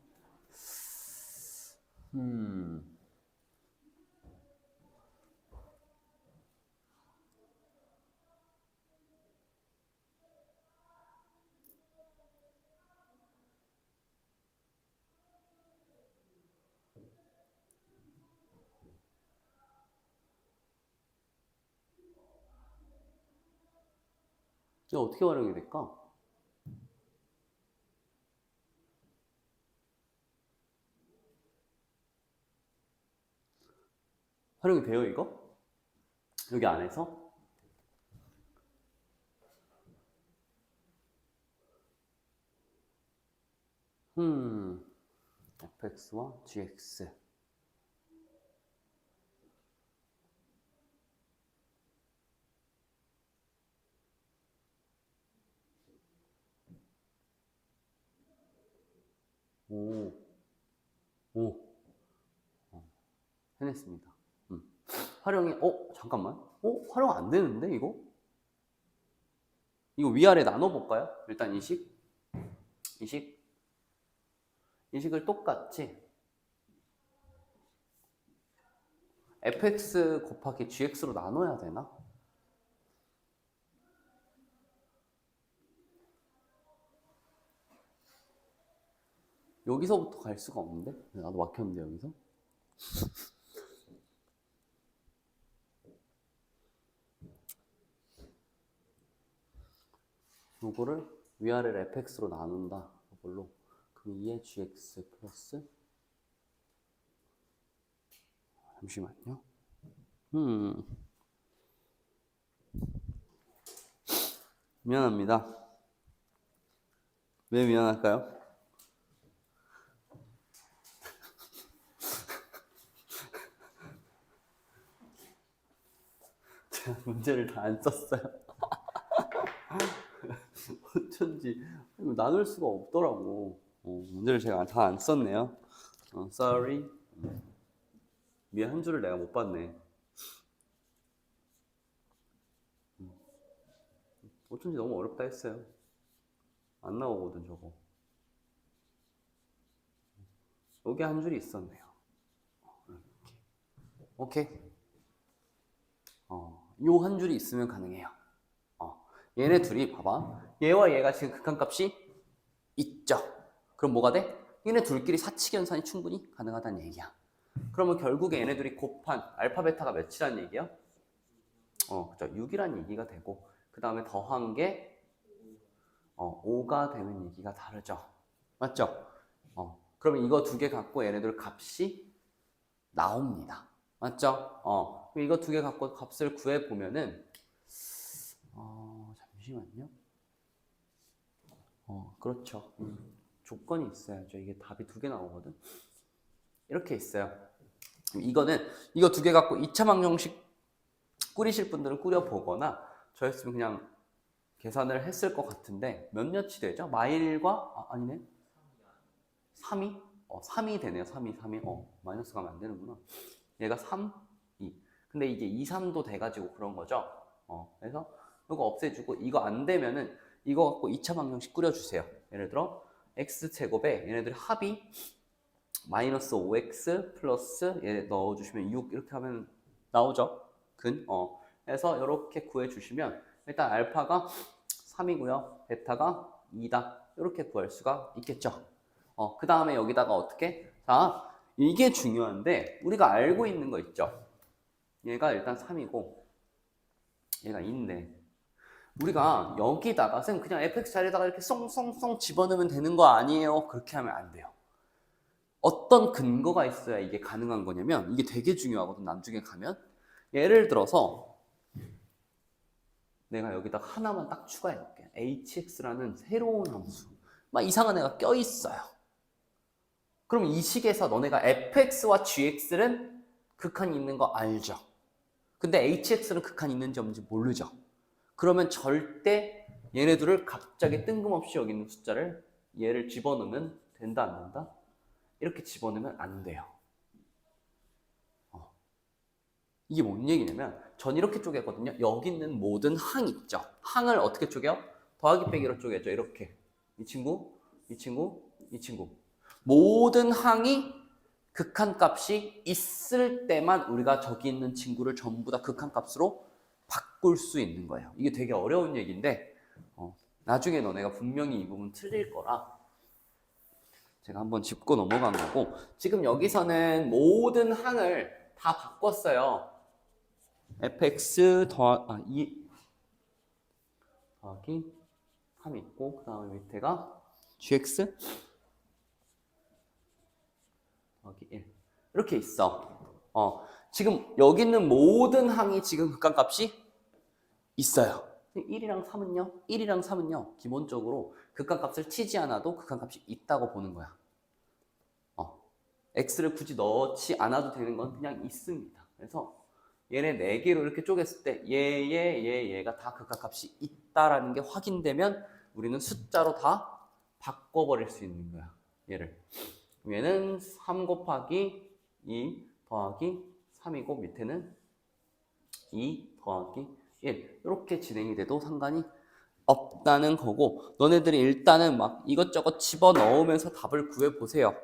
이거 어떻게 활용이 될까? 활용이 돼요 이거? 여기 안에서? fx와 gx 오, 해냈습니다. 활용이, 잠깐만. 활용 안 되는데, 이거? 이거 위아래 나눠볼까요? 일단 이식을 똑같이 fx 곱하기 gx로 나눠야 되나? 여기서부터 갈 수가 없는데? 나도 막혔는데, 여기서? 요거를 위아래를 fx로 나눈다. 이걸로. 그럼 2의 gx 플러스 잠시만요. 미안합니다. 왜 미안할까요? 제가 문제를 다 안 썼어요. 어쩐지 나눌 수가 없더라고. 문제를 제가 다 안 썼네요. sorry. 미안, 한 줄을 내가 못 봤네. 어쩐지 너무 어렵다 했어요. 안 나오거든 저거. 여기 한 줄이 있었네요. 이렇게. 오케이. 요 한 줄이 있으면 가능해요. 얘네 둘이 봐봐. 얘와 얘가 지금 극한값이 있죠. 그럼 뭐가 돼? 얘네 둘끼리 사칙 연산이 충분히 가능하다는 얘기야. 그러면 결국에 얘네들이 곱한 알파 베타가 몇이라는 얘기야? 그죠. 6이라는 얘기가 되고 그 다음에 더한 게 5가 되는 얘기가 다르죠. 맞죠? 그러면 이거 두 개 갖고 얘네들 값이 나옵니다. 맞죠? 그럼 이거 두 개 갖고 값을 구해보면은 잠시만요. 그렇죠. 조건이 있어야죠. 이게 답이 두 개 나오거든. 이렇게 있어요. 이거는 이거 두 개 갖고 2차 방정식 꾸리실 분들은 꾸려보거나 저였으면 그냥 계산을 했을 것 같은데 몇 년치 되죠? 마일과 아니네 3이? 3이 되네요. 3이 마이너스 가면 안 되는구나. 얘가 3, 2 근데 이게 2, 3도 돼가지고 그런 거죠. 그래서 이거 없애주고 이거 안 되면은 이거 갖고 2차 방정식 꾸려주세요. 예를 들어 x제곱에 얘네들 합이 마이너스 5x 플러스 얘 넣어주시면 6 이렇게 하면 나오죠. 그래서 이렇게 구해주시면 일단 알파가 3이고요. 베타가 2다. 이렇게 구할 수가 있겠죠. 그 다음에 여기다가 어떻게? 자, 이게 중요한데 우리가 알고 있는 거 있죠. 얘가 일단 3이고 얘가 2인데 우리가 여기다가 쌤 그냥 fx 자리에다가 이렇게 쏭쏭쏭 집어넣으면 되는 거 아니에요? 그렇게 하면 안 돼요. 어떤 근거가 있어야 이게 가능한 거냐면 이게 되게 중요하거든. 나중에 가면 예를 들어서 내가 여기다가 하나만 딱 추가해 볼게. hx라는 새로운 함수 막 이상한 애가 껴있어요. 그럼 이 식에서 너네가 fx와 gx는 극한이 있는 거 알죠? 근데 hx는 극한이 있는지 없는지 모르죠? 그러면 절대 얘네들을 갑자기 뜬금없이 여기 있는 숫자를 얘를 집어넣으면 된다 안 된다? 이렇게 집어넣으면 안 돼요. 이게 뭔 얘기냐면 전 이렇게 쪼개거든요. 여기 있는 모든 항 있죠. 항을 어떻게 쪼개요? 더하기 빼기로 쪼개죠. 이렇게 이 친구, 이 친구, 이 친구 모든 항이 극한값이 있을 때만 우리가 저기 있는 친구를 전부 다 극한값으로 바꿀 수 있는 거예요. 이게 되게 어려운 얘기인데 나중에 너네가 분명히 이 부분 틀릴 거라 제가 한번 짚고 넘어간 거고 지금 여기서는 모든 항을 다 바꿨어요. fx 더하기 3 있고 그 다음에 밑에가 gx 더하기 1 이렇게 있어. 지금 여기 있는 모든 항이 지금 극한값이 있어요. 1이랑 3은요? 1이랑 3은요 기본적으로 극한값을 치지 않아도 극한값이 있다고 보는 거야. x를 굳이 넣지 않아도 되는 건 그냥 있습니다. 그래서 얘네 4개로 이렇게 쪼갰을 때 얘가 다 극한값이 있다라는 게 확인되면 우리는 숫자로 다 바꿔버릴 수 있는 거야. 얘를. 얘는 3 곱하기 2 더하기 3이고 밑에는 2 더하기 1 이렇게 진행이 돼도 상관이 없다는 거고 너네들이 일단은 막 이것저것 집어넣으면서 답을 구해보세요.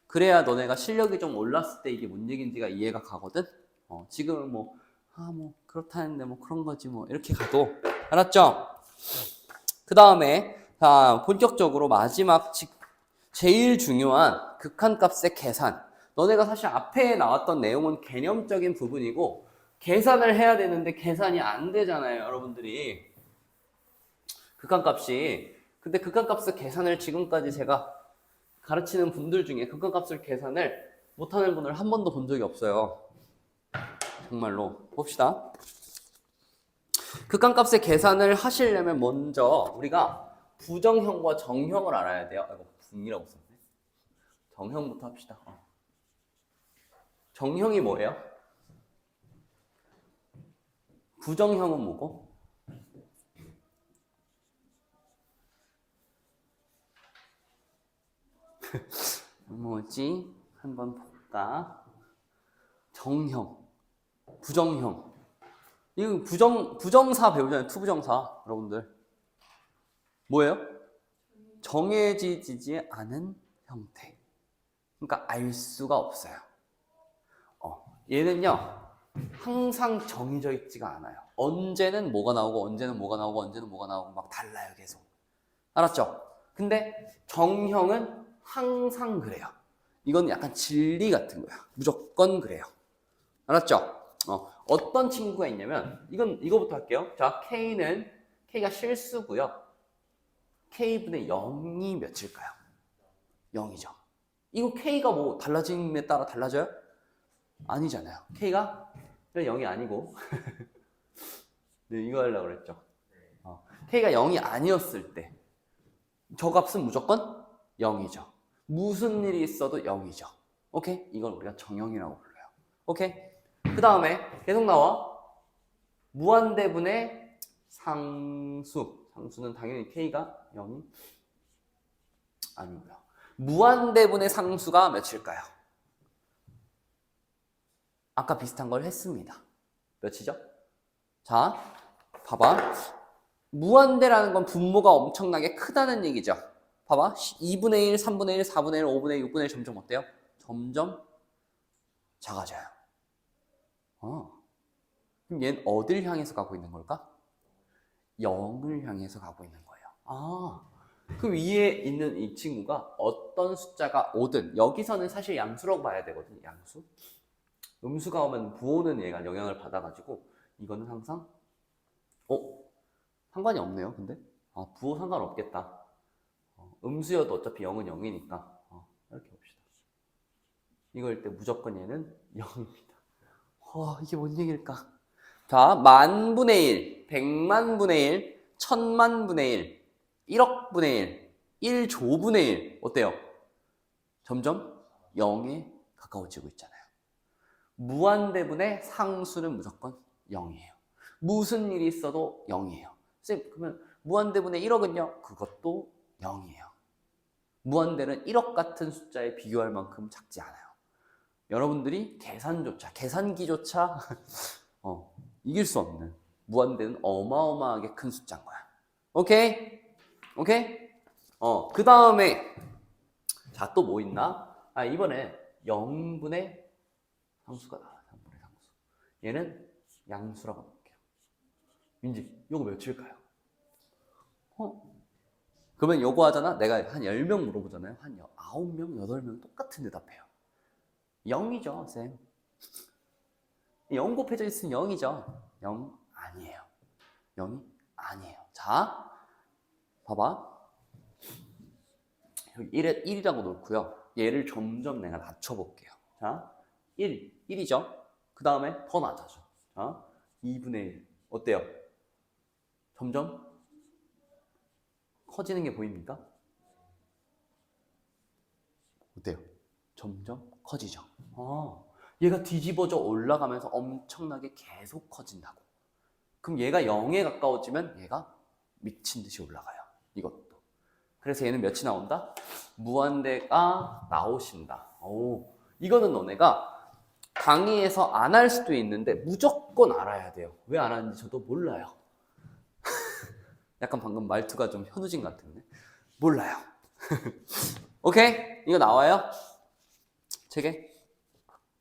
그래야 너네가 실력이 좀 올랐을 때 이게 뭔 얘기인지가 이해가 가거든. 지금은 뭐 그렇다는데 뭐 그런 거지 뭐 이렇게 가도 알았죠? 그 다음에 본격적으로 마지막 제일 중요한 극한값의 계산. 너네가 사실 앞에 나왔던 내용은 개념적인 부분이고 계산을 해야 되는데 계산이 안 되잖아요, 여러분들이. 극한값이. 근데 극한값의 계산을 지금까지 제가 가르치는 분들 중에 극한값을 계산을 못하는 분을 한 번도 본 적이 없어요. 정말로. 봅시다. 극한값의 계산을 하시려면 먼저 우리가 부정형과 정형을 알아야 돼요. 이거 분이라고 썼네. 정형부터 합시다. 정형이 뭐예요? 부정형은 뭐고? 뭐지? 한번 볼까? 정형, 부정형. 이거 부정사 배우잖아요. 투부정사, 여러분들. 뭐예요? 정해지지 않은 형태. 그러니까 알 수가 없어요. 얘는요, 항상 정해져 있지가 않아요. 언제는 뭐가 나오고, 언제는 뭐가 나오고, 언제는 뭐가 나오고, 막 달라요, 계속. 알았죠? 근데 정형은 항상 그래요. 이건 약간 진리 같은 거야. 무조건 그래요. 알았죠? 어떤 친구가 있냐면, 이거부터 할게요. 자, K가 실수고요. K분의 0이 몇일까요? 0이죠. 이거 K가 뭐 달라짐에 따라 달라져요? 아니잖아요. K가 0이 아니고 네, 이거 하려고 그랬죠. K가 0이 아니었을 때 저 값은 무조건 0이죠. 무슨 일이 있어도 0이죠. 오케이? 이걸 우리가 정형이라고 불러요. 오케이? 그 다음에 계속 나와. 무한대분의 상수. 상수는 당연히 K가 0이 아니고요. 무한대분의 상수가 몇일까요? 아까 비슷한 걸 했습니다. 몇이죠? 자, 봐봐. 무한대라는 건 분모가 엄청나게 크다는 얘기죠. 봐봐. 2분의 1, 3분의 1, 4분의 1, 5분의 1, 6분의 1 점점 어때요? 점점 작아져요. 그럼 얘는 어딜 향해서 가고 있는 걸까? 0을 향해서 가고 있는 거예요. 그 위에 있는 이 친구가 어떤 숫자가 오든 여기서는 사실 양수라고 봐야 되거든요. 양수. 음수가 오면 부호는 얘가 영향을 받아가지고 이거는 항상 상관이 없네요. 근데 부호 상관없겠다. 음수여도 어차피 0은 0이니까 이렇게 봅시다. 이걸 때 무조건 얘는 0입니다. 이게 뭔 얘기일까? 자, 만분의 1, 백만분의 1, 천만분의 1, 1억분의 1, 1조분의 1 어때요? 점점 0에 가까워지고 있잖아요. 무한대분의 상수는 무조건 0이에요. 무슨 일이 있어도 0이에요. 선생님, 그러면 무한대분의 1억은요? 그것도 0이에요. 무한대는 1억 같은 숫자에 비교할 만큼 작지 않아요. 여러분들이 계산기조차 이길 수 없는 무한대는 어마어마하게 큰 숫자인 거야. 오케이? 그 다음에 자, 또 뭐 있나? 이번에 0분의 상수가 나와요. 3분의 상수. 얘는 양수라고 볼게요. 민지, 요거 몇일까요? 그러면 요거 하잖아? 내가 한 10명 물어보잖아요. 한 9명, 8명 똑같은 대답해요. 0이죠, 쌤. 0 곱해져 있으면 0이죠. 0 아니에요. 0이 아니에요. 자, 봐봐. 여기 1이라고 놓고요. 얘를 점점 내가 낮춰볼게요. 자, 1이죠. 그 다음에 더 낮아져. 자, 2분의 1. 어때요? 점점 커지는 게 보입니까? 어때요? 점점 커지죠. 얘가 뒤집어져 올라가면서 엄청나게 계속 커진다고. 그럼 얘가 0에 가까워지면 얘가 미친 듯이 올라가요. 이것도. 그래서 얘는 몇이 나온다? 무한대가 나오신다. 이거는 너네가 강의에서 안 할 수도 있는데 무조건 알아야 돼요. 왜 안 하는지 저도 몰라요. 약간 방금 말투가 좀 현우진 같은데 몰라요. 오케이? 이거 나와요? 책에?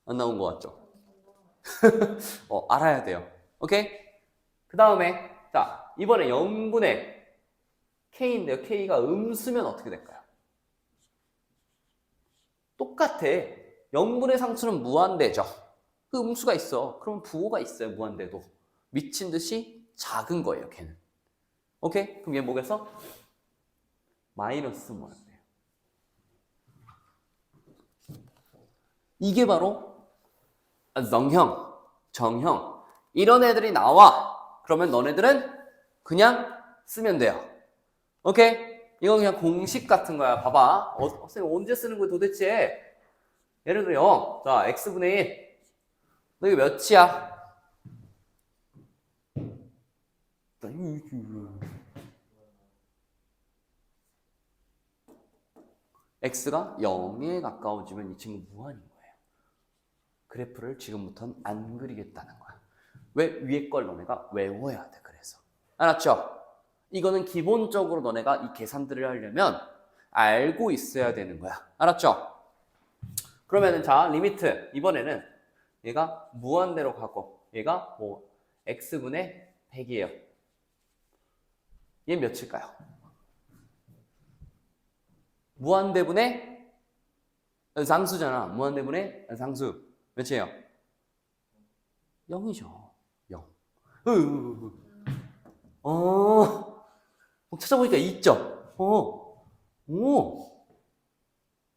안 나온 것 같죠? 알아야 돼요. 오케이? 그 다음에 자, 이번에 0분의 K인데요. K가 음수면 어떻게 될까요? 똑같아. 0분의 상수는 무한대죠. 그 음수가 있어. 그럼 부호가 있어요. 무한대도. 미친 듯이 작은 거예요. 걔는. 오케이? 그럼 얘 뭐겠어? 마이너스 무한대예요. 이게 바로 정형 이런 애들이 나와. 그러면 너네들은 그냥 쓰면 돼요. 오케이? 이건 그냥 공식 같은 거야. 봐봐. 선생님 언제 쓰는 거야 도대체? 예를 들어 자, x분의 1. 너 이게 몇이야? x가 0에 가까워지면 이 친구 무한인 거예요. 그래프를 지금부터는 안 그리겠다는 거야. 왜? 위에 걸 너네가 외워야 돼. 그래서 알았죠? 이거는 기본적으로 너네가 이 계산들을 하려면 알고 있어야 되는 거야. 알았죠? 그러면은 자, 리미트. 이번에는 얘가 무한대로 가고 얘가 뭐 x분의 100이에요. 얘 몇일까요? 무한대분의 상수잖아. 무한대분의 상수. 몇이에요? 0이죠. 0. 찾아보니까 있죠?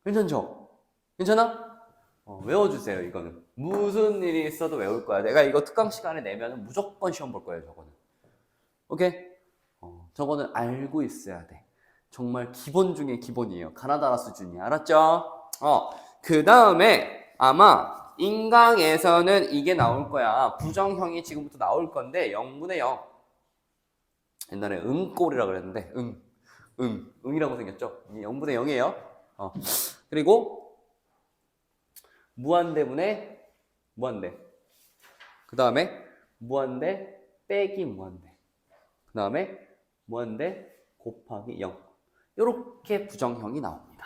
괜찮죠? 괜찮아? 외워주세요, 이거는. 무슨 일이 있어도 외울 거야. 내가 이거 특강 시간에 내면 무조건 시험 볼 거예요, 저거는. 오케이? 저거는 알고 있어야 돼. 정말 기본 중에 기본이에요. 가나다라 수준이야. 알았죠? 그 다음에 아마 인강에서는 이게 나올 거야. 부정형이 지금부터 나올 건데 0분의 0. 옛날에 응꼴이라 그랬는데 응이라고 생겼죠? 0분의 0이에요. 그리고 무한대분의 무한대. 그 다음에 무한대 빼기 무한대. 그 다음에 무한대 곱하기 0. 이렇게 부정형이 나옵니다.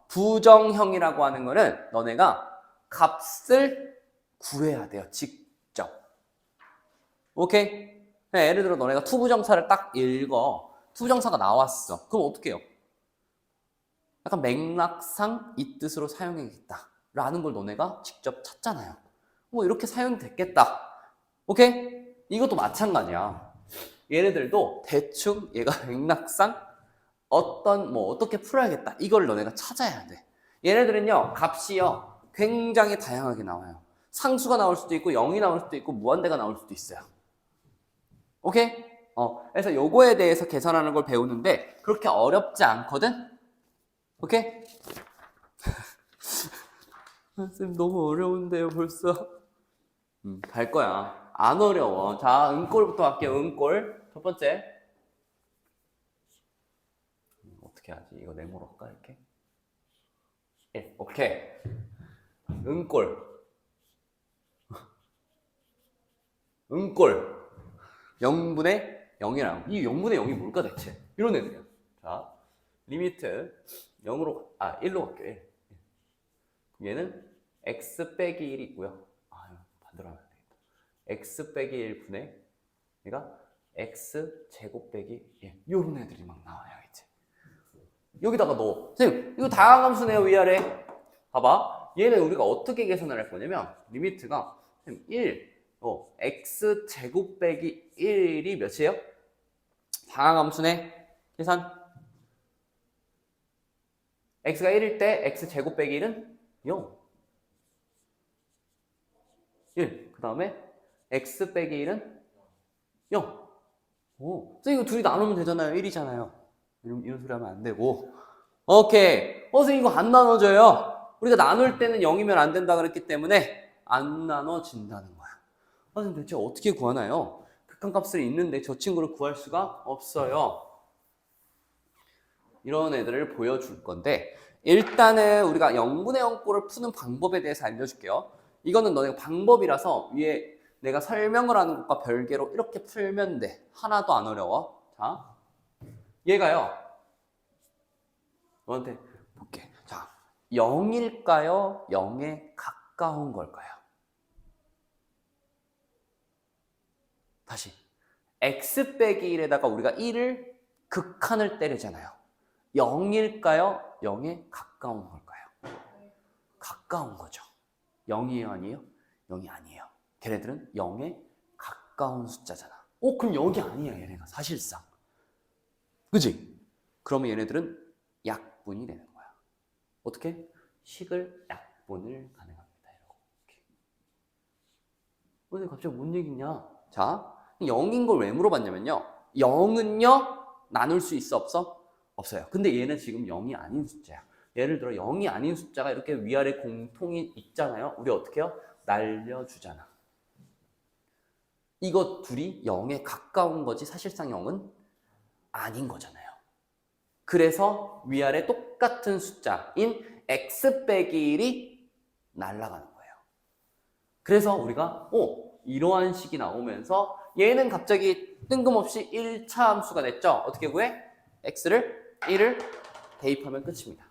부정형이라고 하는 거는 너네가 값을 구해야 돼요. 직접. 오케이? 예를 들어 너네가 투부정사를 딱 읽어. 투부정사가 나왔어. 그럼 어떻게 해요? 약간 맥락상 이 뜻으로 사용해야겠다. 라는 걸 너네가 직접 찾잖아요. 뭐 이렇게 사용됐겠다. 오케이? 이것도 마찬가지야. 얘네들도 대충 얘가 맥락상 어떻게 풀어야겠다. 이걸 너네가 찾아야 돼. 얘네들은요, 값이요, 굉장히 다양하게 나와요. 상수가 나올 수도 있고, 0이 나올 수도 있고, 무한대가 나올 수도 있어요. 오케이? 그래서 요거에 대해서 계산하는 걸 배우는데, 그렇게 어렵지 않거든? 오케이? 쌤, 너무 어려운데요, 벌써? 갈 거야. 안 어려워. 자, 은꼴부터 할게요, 은꼴. 첫 번째. 어떻게 하지? 이거 네모로 할까, 이렇게? 1. 오케이. 은꼴. 은꼴. 0분의 0이랑. 이 0분의 0이 뭘까, 대체? 이런 애들이야. 자, 리미트 0으로, 1로 갈게요, 1. 얘는 x 빼기 1이 있고요. 반대로 하면 되겠다. x 빼기 1분의 얘가 x 제곱 빼기 1. 요런 애들이 막 나와요, 이제. 여기다가 넣어. 선생님, 이거 다항함수네요, 위아래. 봐봐. 얘는 우리가 어떻게 계산을 할 거냐면, 리미트가 1, x 제곱 빼기 1이 몇이에요? 다항함수네. 계산. x가 1일 때 x 제곱 빼기 1은 0. 1. 그 다음에 x 빼기 1은 0. 선생님, 이거 둘이 나누면 되잖아요. 1이잖아요. 이런 소리 하면 안 되고. 오케이. 선생님, 이거 안 나눠져요. 우리가 나눌 때는 0이면 안 된다 그랬기 때문에 안 나눠진다는 거야. 선생님, 대체 어떻게 구하나요? 극한값을 있는데 저 친구를 구할 수가 없어요. 이런 애들을 보여줄 건데, 일단은 우리가 0분의 0꼴을 푸는 방법에 대해서 알려줄게요. 이거는 너네가 방법이라서 위에 내가 설명을 하는 것과 별개로 이렇게 풀면 돼. 하나도 안 어려워. 자, 얘가요, 너한테 볼게. 자, 0일까요? 0에 가까운 걸까요? 다시. x 빼기 1에다가 우리가 1을 극한을 때리잖아요. 0일까요? 0에 가까운 걸까요? 가까운 거죠. 0이에요, 아니에요? 0이 아니에요. 걔네들은 0에 가까운 숫자잖아. 그럼 0이 아니야, 얘네가 사실상. 그지? 그러면 얘네들은 약분이 되는 거야. 어떻게? 식을 약분을 가능합니다. 이렇게. 근데 갑자기 뭔 얘기냐? 자, 0인 걸 왜 물어봤냐면요. 0은요, 나눌 수 있어, 없어? 없어요. 근데 얘는 지금 0이 아닌 숫자야. 예를 들어 0이 아닌 숫자가 이렇게 위아래 공통이 있잖아요. 우리 어떻게 해요? 날려주잖아. 이거 둘이 0에 가까운 거지 사실상 0은 아닌 거잖아요. 그래서 위아래 똑같은 숫자인 x 빼기 1이 날아가는 거예요. 그래서 우리가 이러한 식이 나오면서 얘는 갑자기 뜬금없이 1차 함수가 됐죠. 어떻게 구해? x를 1을 대입하면 끝입니다.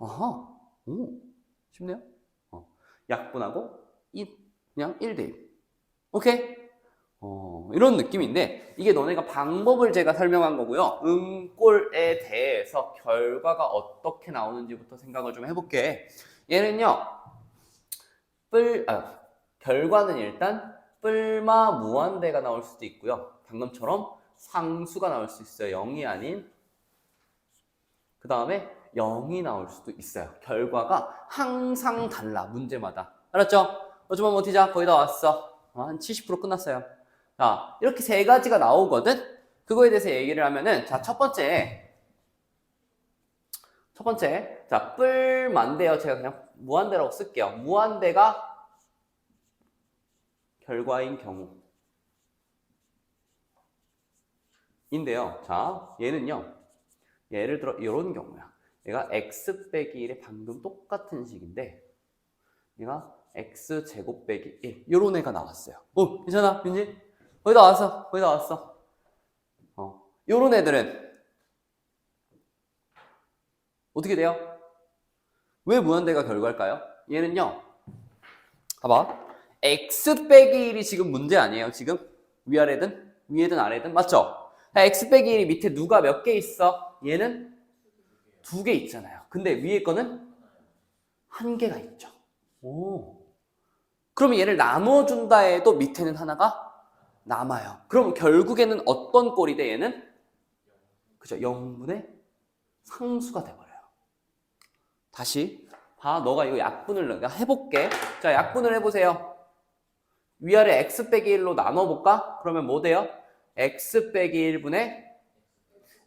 아하, 쉽네요. 약분하고 그냥 1 대입. 오케이? 이런 느낌인데, 이게 너네가 방법을 제가 설명한 거고요. 은꼴에 대해서 결과가 어떻게 나오는지부터 생각을 좀 해볼게. 얘는요, 결과는 일단 뿔마 무한대가 나올 수도 있고요. 방금처럼 상수가 나올 수 있어요. 0이 아닌. 그 다음에 0이 나올 수도 있어요. 결과가 항상 달라, 문제마다. 알았죠? 요즘은 버티자. 거의 다 왔어. 한 70% 끝났어요. 자, 이렇게 세 가지가 나오거든? 그거에 대해서 얘기를 하면은, 자, 첫 번째. 자, 뿔만대요. 제가 그냥 무한대라고 쓸게요. 무한대가 결과인 경우. 인데요. 자, 얘는요. 예를 들어, 이런 경우야. 얘가 x 빼기 1에 방금 똑같은 식인데, 얘가 x 제곱 빼기 1. 요런 애가 나왔어요. 괜찮아, 민지? 거의 다 왔어. 거의 다 왔어. 요런 애들은 어떻게 돼요? 왜 무한대가 결과일까요? 얘는요. 봐봐. x 빼기 1이 지금 문제 아니에요, 지금? 위아래든? 위에든 아래든? 맞죠? x 빼기 1이 밑에 누가 몇 개 있어? 얘는 2개 있잖아요. 근데 위에 거는 한개가 있죠. 오. 그러면 얘를 나눠준다 해도 밑에는 하나가 남아요. 그럼 결국에는 어떤 꼴이 돼, 얘는? 그죠? 0분의 상수가 돼버려요. 다시 봐, 너가 이거 약분을 내가 해볼게. 자, 약분을 해보세요. 위아래 x 빼기 1로 나눠볼까? 그러면 뭐 돼요? x 빼기 1분의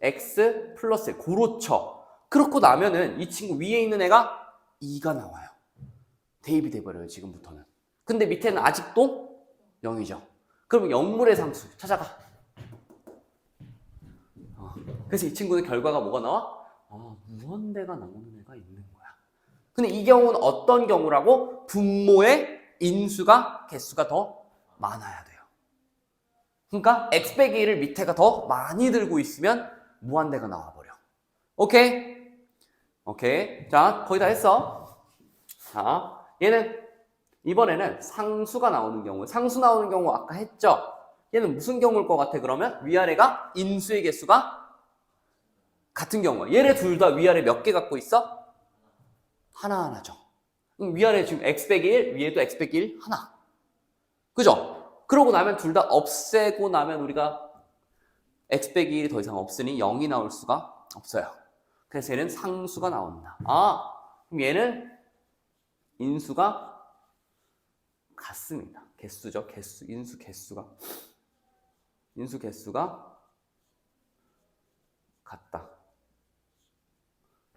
x 플러스 1. 고로 쳐. 그렇고 나면은 이 친구 위에 있는 애가 2가 나와요. 대입이 돼버려요, 지금부터는. 근데 밑에는 아직도 0이죠. 그럼 0분의 상수 찾아가. 그래서 이 친구는 결과가 뭐가 나와? 무한대가 나오는 애가 있는 거야. 근데 이 경우는 어떤 경우라고? 분모의 인수가 개수가 더 많아야 돼요. 그러니까 x 빼기 1을 밑에가 더 많이 들고 있으면 무한대가 나와버려. 오케이? 오케이. 자, 거의 다 했어. 자, 얘는 이번에는 상수가 나오는 경우, 상수 나오는 경우 아까 했죠? 얘는 무슨 경우일 것 같아, 그러면? 위아래가 인수의 개수가 같은 경우야. 얘네 둘 다 위아래 몇 개 갖고 있어? 하나하나죠. 위아래 지금 x 빼기 1, 위에도 x 빼기 1 하나. 그죠? 그러고 나면 둘 다 없애고 나면 우리가 x 빼기 1이 더 이상 없으니 0이 나올 수가 없어요. 그래서 얘는 상수가 나온다. 그럼 얘는 인수가 같습니다. 개수죠. 개수, 인수 개수가 같다.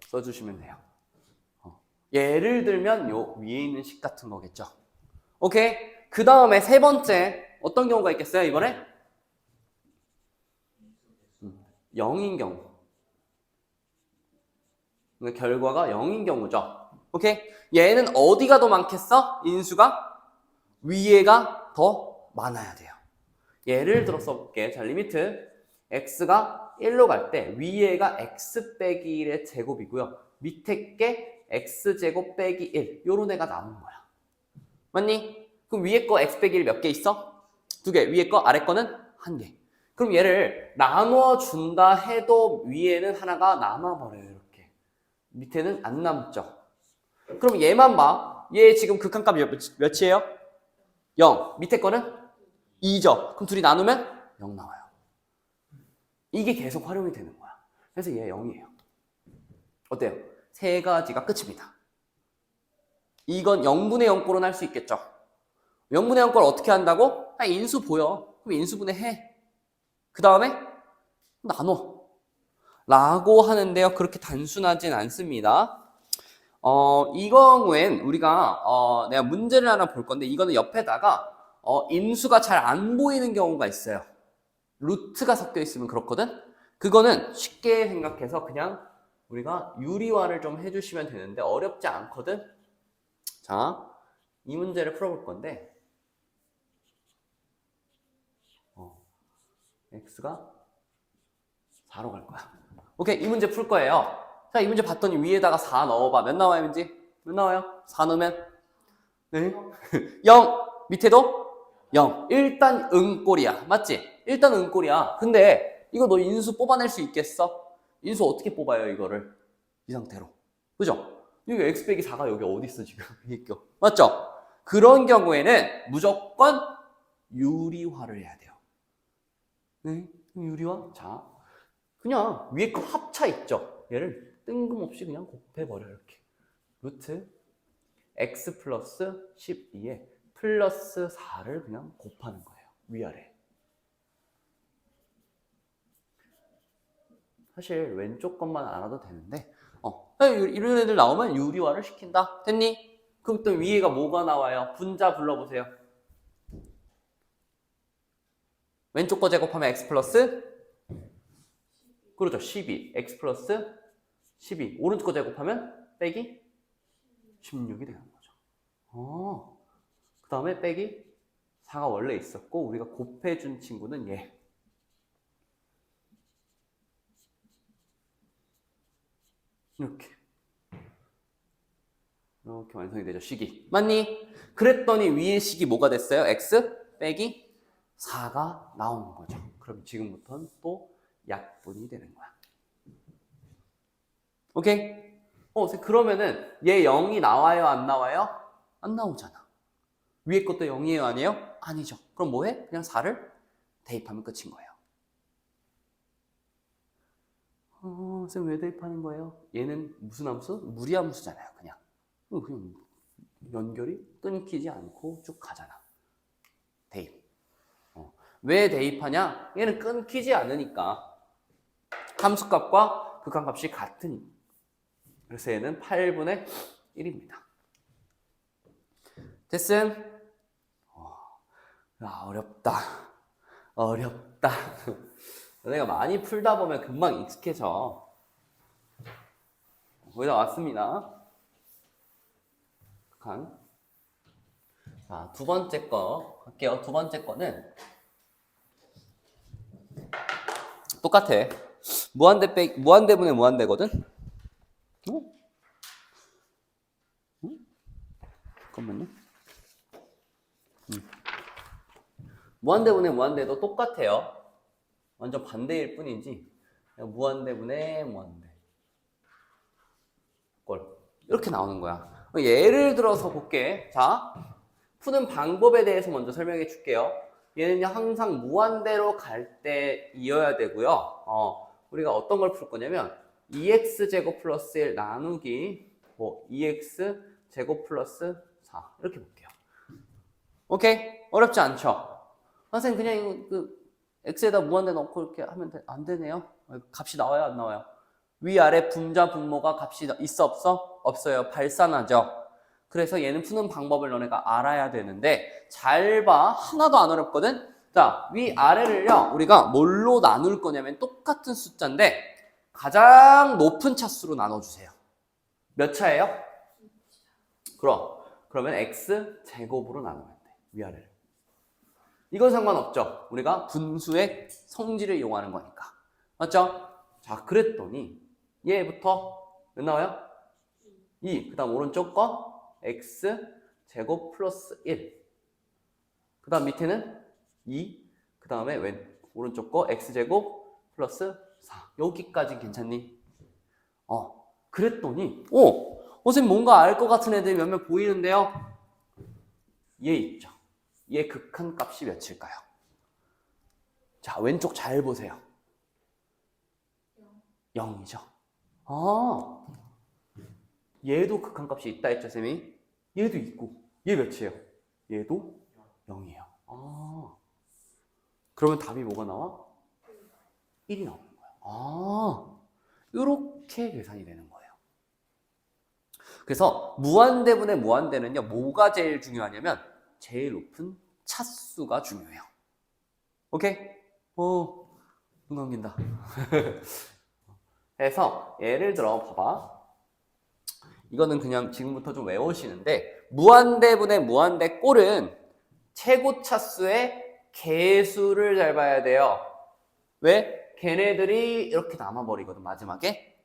써주시면 돼요. 예를 들면 요 위에 있는 식 같은 거겠죠. 오케이? 그 다음에 세 번째 어떤 경우가 있겠어요, 이번에? 0인 경우. 그러니까 결과가 0인 경우죠. 오케이? 얘는 어디가 더 많겠어? 인수가? 위에가 더 많아야 돼요. 예를 들어 써볼게. 자, 리미트 x가 1로 갈 때 위에가 x 빼기 1의 제곱이고요. 밑에 게 x제곱 빼기 1 요런 애가 나오는 거야. 맞니? 그럼 위에 거 x 빼기 1 몇 개 있어? 2개. 위에 거 아래 거는 1개. 그럼 얘를 나누어 준다 해도 위에는 하나가 남아버려요. 이렇게. 밑에는 안 남죠. 그럼 얘만 봐. 얘 지금 극한값이 몇이에요? 0. 밑에 거는 2죠. 그럼 둘이 나누면 0 나와요. 이게 계속 활용이 되는 거야. 그래서 얘 0이에요. 어때요? 세 가지가 끝입니다. 이건 0분의 0꼴은 할 수 있겠죠. 0분의 0꼴 어떻게 한다고? 인수 보여. 그럼 인수분해 해. 그 다음에 나눠. 라고 하는데요. 그렇게 단순하진 않습니다. 이 경우엔 우리가 내가 문제를 하나 볼 건데 이거는 옆에다가 인수가 잘 안 보이는 경우가 있어요. 루트가 섞여 있으면 그렇거든. 그거는 쉽게 생각해서 그냥 우리가 유리화를 좀 해주시면 되는데 어렵지 않거든. 자, 이 문제를 풀어볼 건데 x가 4로 갈 거야. 오케이, 이 문제 풀 거예요. 자, 이 문제 봤더니 위에다가 4 넣어봐. 몇 나와요, 민지? 몇 나와요? 4 넣으면? 네. 0. 밑에도 0. 일단 응꼴이야. 맞지? 일단 응꼴이야. 근데 이거 너 인수 뽑아낼 수 있겠어? 인수 어떻게 뽑아요, 이거를? 이 상태로. 그죠? 여기 x 빼기 4가 여기 어디 있어, 지금? 맞죠? 그런 경우에는 무조건 유리화를 해야 돼요. 네? 유리화? 자, 그냥 위에 거 합차 있죠? 얘를 뜬금없이 그냥 곱해버려, 이렇게. 루트 x 플러스 12에 플러스 4를 그냥 곱하는 거예요. 위아래. 사실 왼쪽 것만 알아도 되는데 이런 애들 나오면 유리화를 시킨다. 됐니? 그럼 또 위에가 뭐가 나와요? 분자 불러보세요. 왼쪽 거 제곱하면 x 플러스 그렇죠. 12. x 플러스 12. 오른쪽 거 제곱하면 빼기 16이 되는 거죠. 그 다음에 빼기 4가 원래 있었고 우리가 곱해준 친구는 얘. 이렇게 완성이 되죠. 식이. 맞니? 그랬더니 위에 식이 뭐가 됐어요? x 빼기 4가 나오는 거죠. 그럼 지금부터는 또 약분이 되는 거야. 오케이? 선생님, 그러면은 얘 0이 나와요, 안 나와요? 안 나오잖아. 위에 것도 0이에요, 아니에요? 아니죠. 그럼 뭐해? 그냥 4를 대입하면 끝인 거예요. 선생님 왜 대입하는 거예요? 얘는 무슨 함수? 무리함수잖아요, 그냥. 그냥 연결이 끊기지 않고 쭉 가잖아. 대입. 왜 대입하냐? 얘는 끊기지 않으니까. 함수값과 극한값이 같으니. 그래서 얘는 8분의 1입니다. 됐음? 어렵다. 어렵다. 내가 많이 풀다 보면 금방 익숙해져. 거의 다 왔습니다. 극한. 자, 두 번째 거 갈게요. 두 번째 거는 똑같아. 무한대분의 무한대거든? 잠깐만요. 무한대분의 무한대도 똑같아요. 완전 반대일 뿐이지. 그냥 무한대분의 무한대. 이렇게 나오는 거야. 예를 들어서 볼게. 자, 푸는 방법에 대해서 먼저 설명해 줄게요. 얘는 항상 무한대로 갈 때 이어야 되고요. 우리가 어떤 걸 풀 거냐면 2x제곱 플러스 1 나누기 2x제곱 플러스 4 이렇게 볼게요. 오케이? 어렵지 않죠? 선생님 그냥 이거 x에다 무한대 넣고 이렇게 하면 안 되네요. 값이 나와요, 안 나와요? 위아래 분자 분모가 값이 있어 없어? 없어요. 발산하죠. 그래서 얘는 푸는 방법을 너네가 알아야 되는데 잘 봐. 하나도 안 어렵거든. 자, 위아래를요 우리가 뭘로 나눌 거냐면 똑같은 숫자인데 가장 높은 차수로 나눠주세요. 몇 차예요? 그러면 x제곱으로 나누면 돼. 위아래를. 이건 상관없죠. 우리가 분수의 성질을 이용하는 거니까. 맞죠? 자, 그랬더니 얘부터 몇 나와요? 2. 그 다음 오른쪽 거 x제곱 플러스 1. 그 다음 밑에는 2. 그 다음에 오른쪽 거 x제곱 플러스 4. 여기까지 괜찮니? 그랬더니 선생님 뭔가 알 것 같은 애들이 몇몇 보이는데요? 얘 있죠. 얘 극한값이 몇일까요? 자, 왼쪽 잘 보세요. 0이죠. 얘도 극한값이 있다 했죠, 쌤이? 얘도 있고 얘 몇이에요? 얘도 0이에요. 그러면 답이 뭐가 나와? 1이 나오는 거예요. 이렇게 계산이 되는 거예요. 그래서 무한대분의 무한대는요, 뭐가 제일 중요하냐면 제일 높은 차수가 중요해요. 오케이? 눈 감긴다. 그래서 예를 들어 봐봐. 이거는 그냥 지금부터 좀 외우시는데 무한대분의 무한대 꼴은 최고 차수의 개수를 잘 봐야 돼요. 왜? 걔네들이 이렇게 남아버리거든, 마지막에.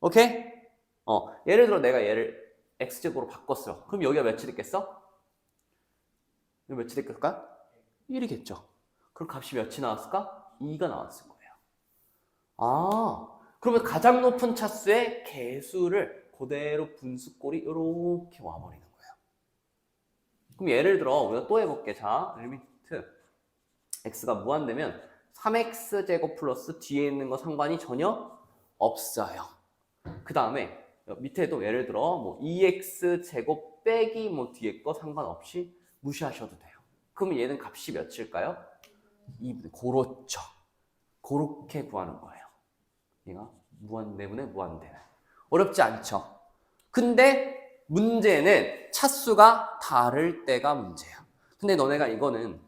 오케이? 예를 들어 내가 얘를 x제곱으로 바꿨어. 그럼 여기가 며칠 있겠어? 여기 며칠 있을까? 1이겠죠. 그럼 값이 몇이 나왔을까? 2가 나왔을 거예요. 그러면 가장 높은 차수의 개수를 그대로 분수꼴이 이렇게 와버리는 거예요. 그럼 예를 들어 우리가 또 해볼게. 자, 리미트 x가 무한되면 3x제곱 플러스 뒤에 있는 거 상관이 전혀 없어요. 그 다음에 밑에도 예를 들어 2x제곱 빼기 뒤에 거 상관없이 무시하셔도 돼요. 그러면 얘는 값이 몇일까요? 2분의 그렇죠. 그렇게 구하는 거예요. 얘가 무한대분의 무한대는. 어렵지 않죠? 근데 문제는 차수가 다를 때가 문제야. 근데 너네가 이거는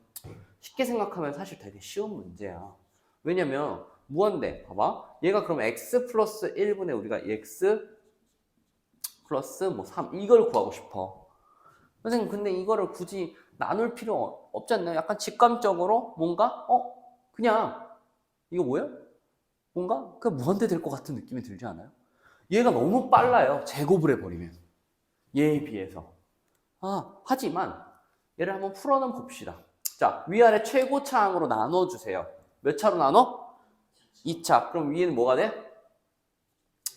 쉽게 생각하면 사실 되게 쉬운 문제야. 왜냐면 무한대, 봐봐. 얘가 그럼 x 플러스 1분의 우리가 x 플러스 3 이걸 구하고 싶어. 선생님 근데 이거를 굳이 나눌 필요 없지 않나요? 약간 직감적으로 뭔가 그냥 이거 뭐야? 뭔가 그냥 무한대 될 것 같은 느낌이 들지 않아요? 얘가 너무 빨라요. 제곱을 해버리면 얘에 비해서. 하지만 얘를 한번 풀어는 봅시다. 자, 위아래 최고차항으로 나눠주세요. 몇 차로 나눠? 2차. 그럼 위에는 뭐가 돼?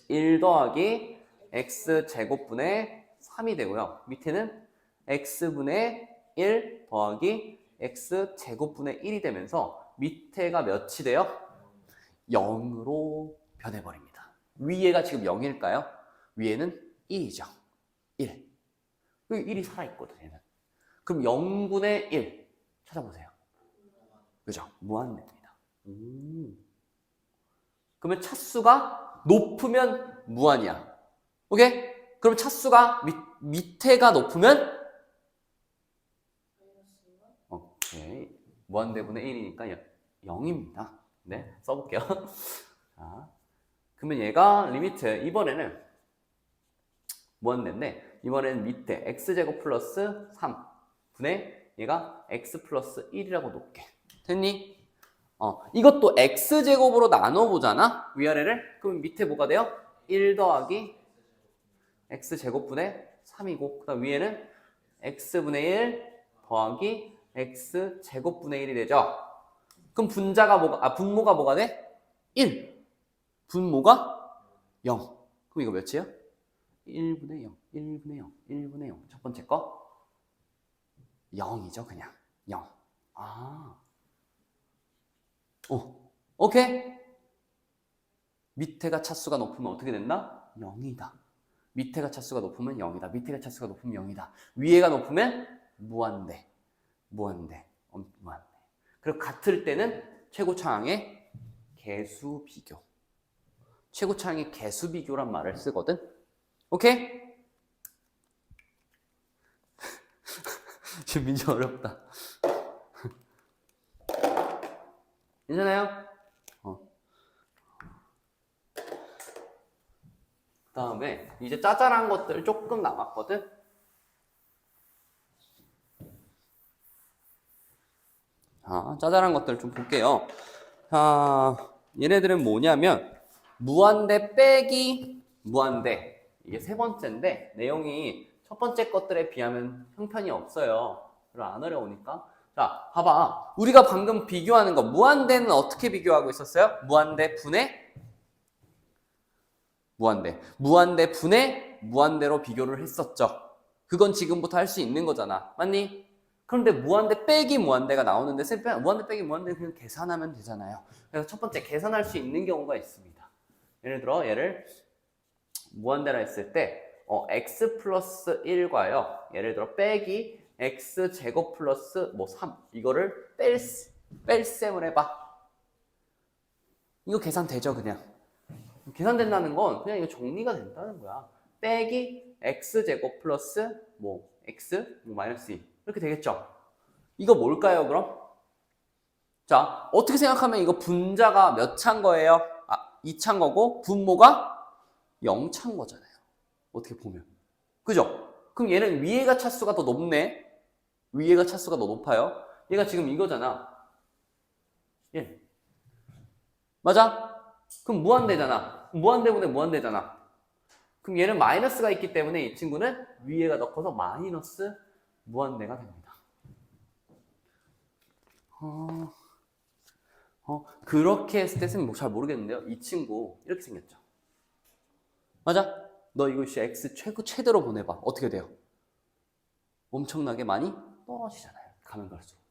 1 더하기 x제곱분의 3이 되고요. 밑에는 x분의 1 더하기 x제곱분의 1이 되면서 밑에가 몇이 돼요? 0으로 변해버립니다. 위에가 지금 0일까요? 위에는 1이죠. 1. 여기 1이 살아있거든, 얘는. 그럼 0분의 1 찾아보세요. 그죠? 무한대입니다. 그러면 차수가 높으면 무한이야. 오케이? 그럼 차수가 밑에가 높으면 오케이. 무한대분의 1이니까 0입니다. 네, 써볼게요. 자, 그러면 얘가 리미트 이번에는 무한대인데 이번에는 밑에 x제곱 플러스 3분의 얘가 x 플러스 1이라고 놓을게. 됐니? 이것도 x제곱으로 나눠보잖아? 위아래를? 그럼 밑에 뭐가 돼요? 1 더하기 x제곱분의 3이고 그 다음 위에는 x분의 1 더하기 x제곱분의 1이 되죠? 그럼 분모가 뭐가 돼? 1. 분모가 0. 그럼 이거 몇이에요? 1분의 0, 1분의 0, 1분의 0. 첫 번째 거 0이죠, 그냥. 0. 오케이? 밑에가 차수가 높으면 어떻게 된다? 0이다. 밑에가 차수가 높으면 0이다. 밑에가 차수가 높으면 0이다. 위에가 높으면 무한대. 무한대. 그리고 같을 때는 최고차항의 개수 비교. 최고차항의 개수 비교란 말을 쓰거든. 오케이? 지금 민지 어렵다. 괜찮아요? 그 다음에 이제 짜잘한 것들 조금 남았거든? 자, 짜잘한 것들 좀 볼게요. 자, 얘네들은 뭐냐면 무한대 빼기 무한대. 이게 세 번째인데 내용이 첫 번째 것들에 비하면 형편이 없어요. 별로 안 어려우니까. 자, 봐봐. 우리가 방금 비교하는 거 무한대는 어떻게 비교하고 있었어요? 무한대 분의 무한대. 무한대 분의 무한대로 비교를 했었죠. 그건 지금부터 할 수 있는 거잖아. 맞니? 그런데 무한대 빼기 무한대가 나오는데 무한대 빼기 무한대는 그냥 계산하면 되잖아요. 그래서 첫 번째 계산할 수 있는 경우가 있습니다. 예를 들어 얘를 무한대라 했을 때 x 플러스 1과요. 예를 들어 빼기 x 제곱 플러스 3 이거를 뺄셈을 해봐. 이거 계산되죠, 그냥. 계산된다는 건 그냥 이거 정리가 된다는 거야. 빼기 x 제곱 플러스 x 마이너스 2 이렇게 되겠죠. 이거 뭘까요, 그럼? 자, 어떻게 생각하면 이거 분자가 몇 차인 거예요? 2차인 거고 분모가 0차인 거잖아요. 어떻게 보면. 그죠? 그럼 얘는 위에가 차수가 더 높네. 위에가 차수가 더 높아요. 얘가 지금 이거잖아. 1. 맞아? 그럼 무한대잖아. 무한대분의 무한대잖아. 그럼 얘는 마이너스가 있기 때문에 이 친구는 위에가 더 커서 마이너스 무한대가 됩니다. 그렇게 했을 때 선생님 잘 모르겠는데요. 이 친구 이렇게 생겼죠. 맞아? 너 이거 x 최대로 보내봐. 어떻게 돼요? 엄청나게 많이 떨어지잖아요. 가면 갈수록.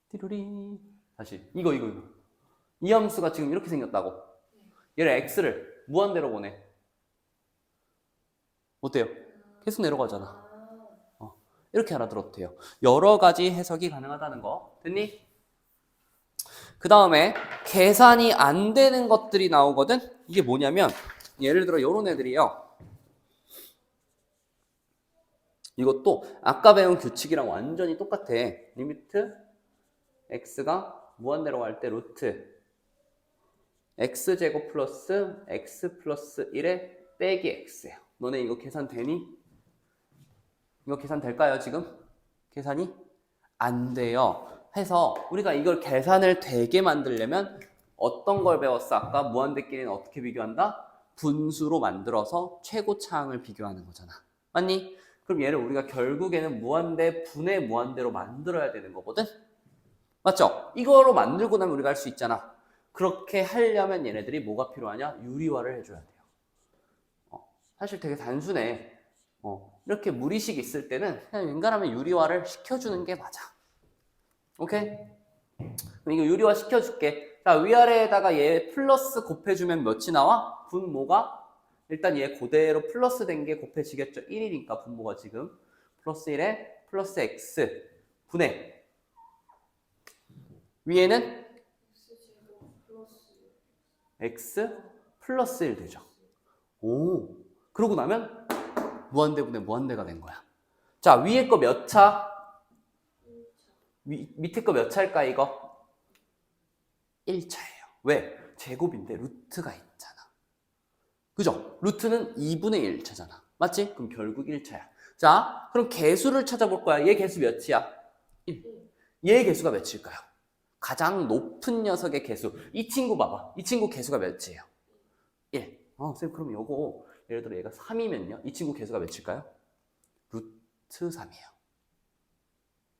띠루리. 다시 이거. 이 함수가 지금 이렇게 생겼다고. 얘를 x를 무한대로 보내. 어때요? 계속 내려가잖아. 이렇게 알아들어도 돼요. 여러 가지 해석이 가능하다는 거. 됐니? 그 다음에 계산이 안 되는 것들이 나오거든? 이게 뭐냐면 예를 들어 이런 애들이요. 이것도 아까 배운 규칙이랑 완전히 똑같아. 리미트 x가 무한대로 갈 때 루트 x제곱 플러스 x 플러스 1에 빼기 x예요. 너네 이거 계산 되니? 이거 계산 될까요, 지금? 계산이 안 돼요. 해서 우리가 이걸 계산을 되게 만들려면 어떤 걸 배웠어? 아까 무한대끼리는 어떻게 비교한다? 분수로 만들어서 최고차항을 비교하는 거잖아. 맞니? 그럼 얘를 우리가 결국에는 무한대 분의 무한대로 만들어야 되는 거거든? 맞죠? 이거로 만들고 나면 우리가 할 수 있잖아. 그렇게 하려면 얘네들이 뭐가 필요하냐? 유리화를 해줘야 돼요. 사실 되게 단순해. 이렇게 무리식 있을 때는 그냥 웬간하면 유리화를 시켜주는 게 맞아. 오케이? 그럼 이거 유리화 시켜줄게. 자, 위아래에다가 얘 플러스 곱해주면 몇이 나와? 분모가 일단 얘 그대로 플러스 된 게 곱해지겠죠. 1이니까 분모가 지금 플러스 1에 플러스 x 분의 위에는 X제곱 플러스 x 플러스 1 되죠. 오, 그러고 나면 무한대분의 무한대가 된 거야. 자, 위에 거 몇 차? 1차. 밑에 거 몇 차일까 이거? 1차예요. 왜? 제곱인데 루트가 있잖아. 그죠? 루트는 2분의 1차잖아. 맞지? 그럼 결국 1차야. 자, 그럼 개수를 찾아볼 거야. 얘 개수 몇이야? 1. 얘 개수가 몇일까요? 가장 높은 녀석의 개수. 이 친구 봐봐. 이 친구 개수가 몇이에요? 1. 쌤, 그럼 요거 예를 들어 얘가 3이면요. 이 친구 개수가 몇일까요? 루트 3이에요.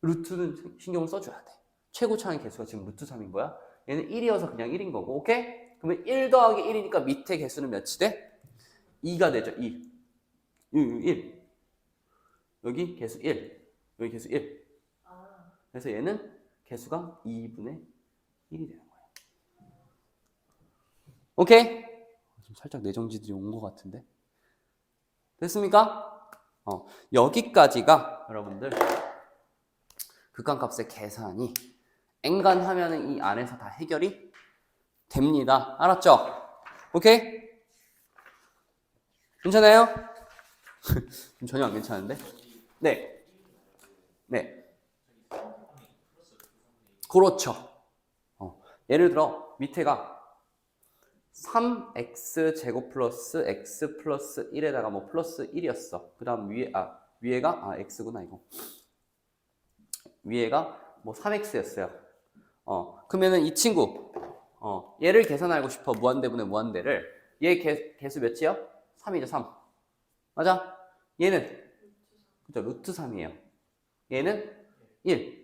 루트는 신경을 써줘야 돼. 최고차의 개수가 지금 루트 3인 거야. 얘는 1이어서 그냥 1인 거고, 오케이? 그러면 1 더하기 1이니까 밑에 개수는 몇이 돼? 2가 되죠, 2. 1. 여기 개수 1. 여기 개수 1. 아, 그래서 얘는 개수가 2분의 1이 되는 거예요. 오케이? 좀 살짝 내정지들이 온 것 같은데. 됐습니까? 여기까지가 여러분들 극한값의 계산이 엔간하면은 이 안에서 다 해결이 됩니다. 알았죠? 오케이? 괜찮아요? 전혀 안 괜찮은데? 네. 네. 그렇죠. 예를 들어 밑에가 3x 제곱 플러스 x 플러스 1에다가 뭐 플러스 1이었어. 그 다음 위에가 x구나 이거. 위에가 뭐 3x였어요. 그러면은 이 친구 얘를 계산하고 싶어. 무한대분의 무한대를. 얘 개수 몇이요? 3이죠. 3. 맞아? 얘는 그죠? 루트 3이에요. 얘는 1.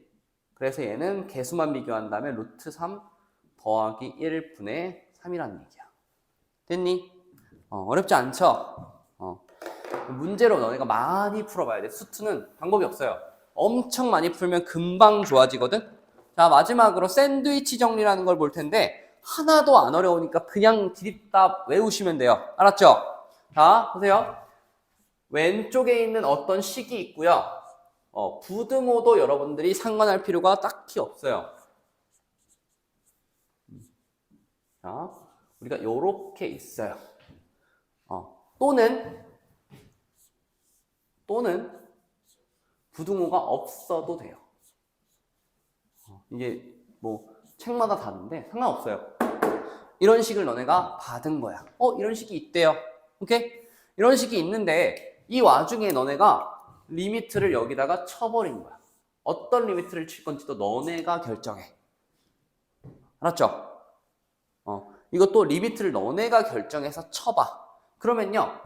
그래서 얘는 개수만 비교한다면 루트 3 더하기 1분의 3이라는 얘기야. 됐니? 어렵지 않죠? 문제로 너네가 많이 풀어봐야 돼. 수투는 방법이 없어요. 엄청 많이 풀면 금방 좋아지거든? 자, 마지막으로 샌드위치 정리라는 걸 볼 텐데 하나도 안 어려우니까 그냥 디립다 외우시면 돼요. 알았죠? 자, 보세요. 왼쪽에 있는 어떤 식이 있고요. 부등호도 여러분들이 상관할 필요가 딱히 없어요. 자, 우리가 요렇게 있어요. 또는 부등호가 없어도 돼요. 이게 뭐 책마다 다른데 상관없어요. 이런 식을 너네가 받은 거야. 이런 식이 있대요. 오케이? 이런 식이 있는데 이 와중에 너네가 리미트를 여기다가 쳐버린 거야. 어떤 리미트를 칠 건지도 너네가 결정해. 알았죠? 이것도 리미트를 너네가 결정해서 쳐봐. 그러면요,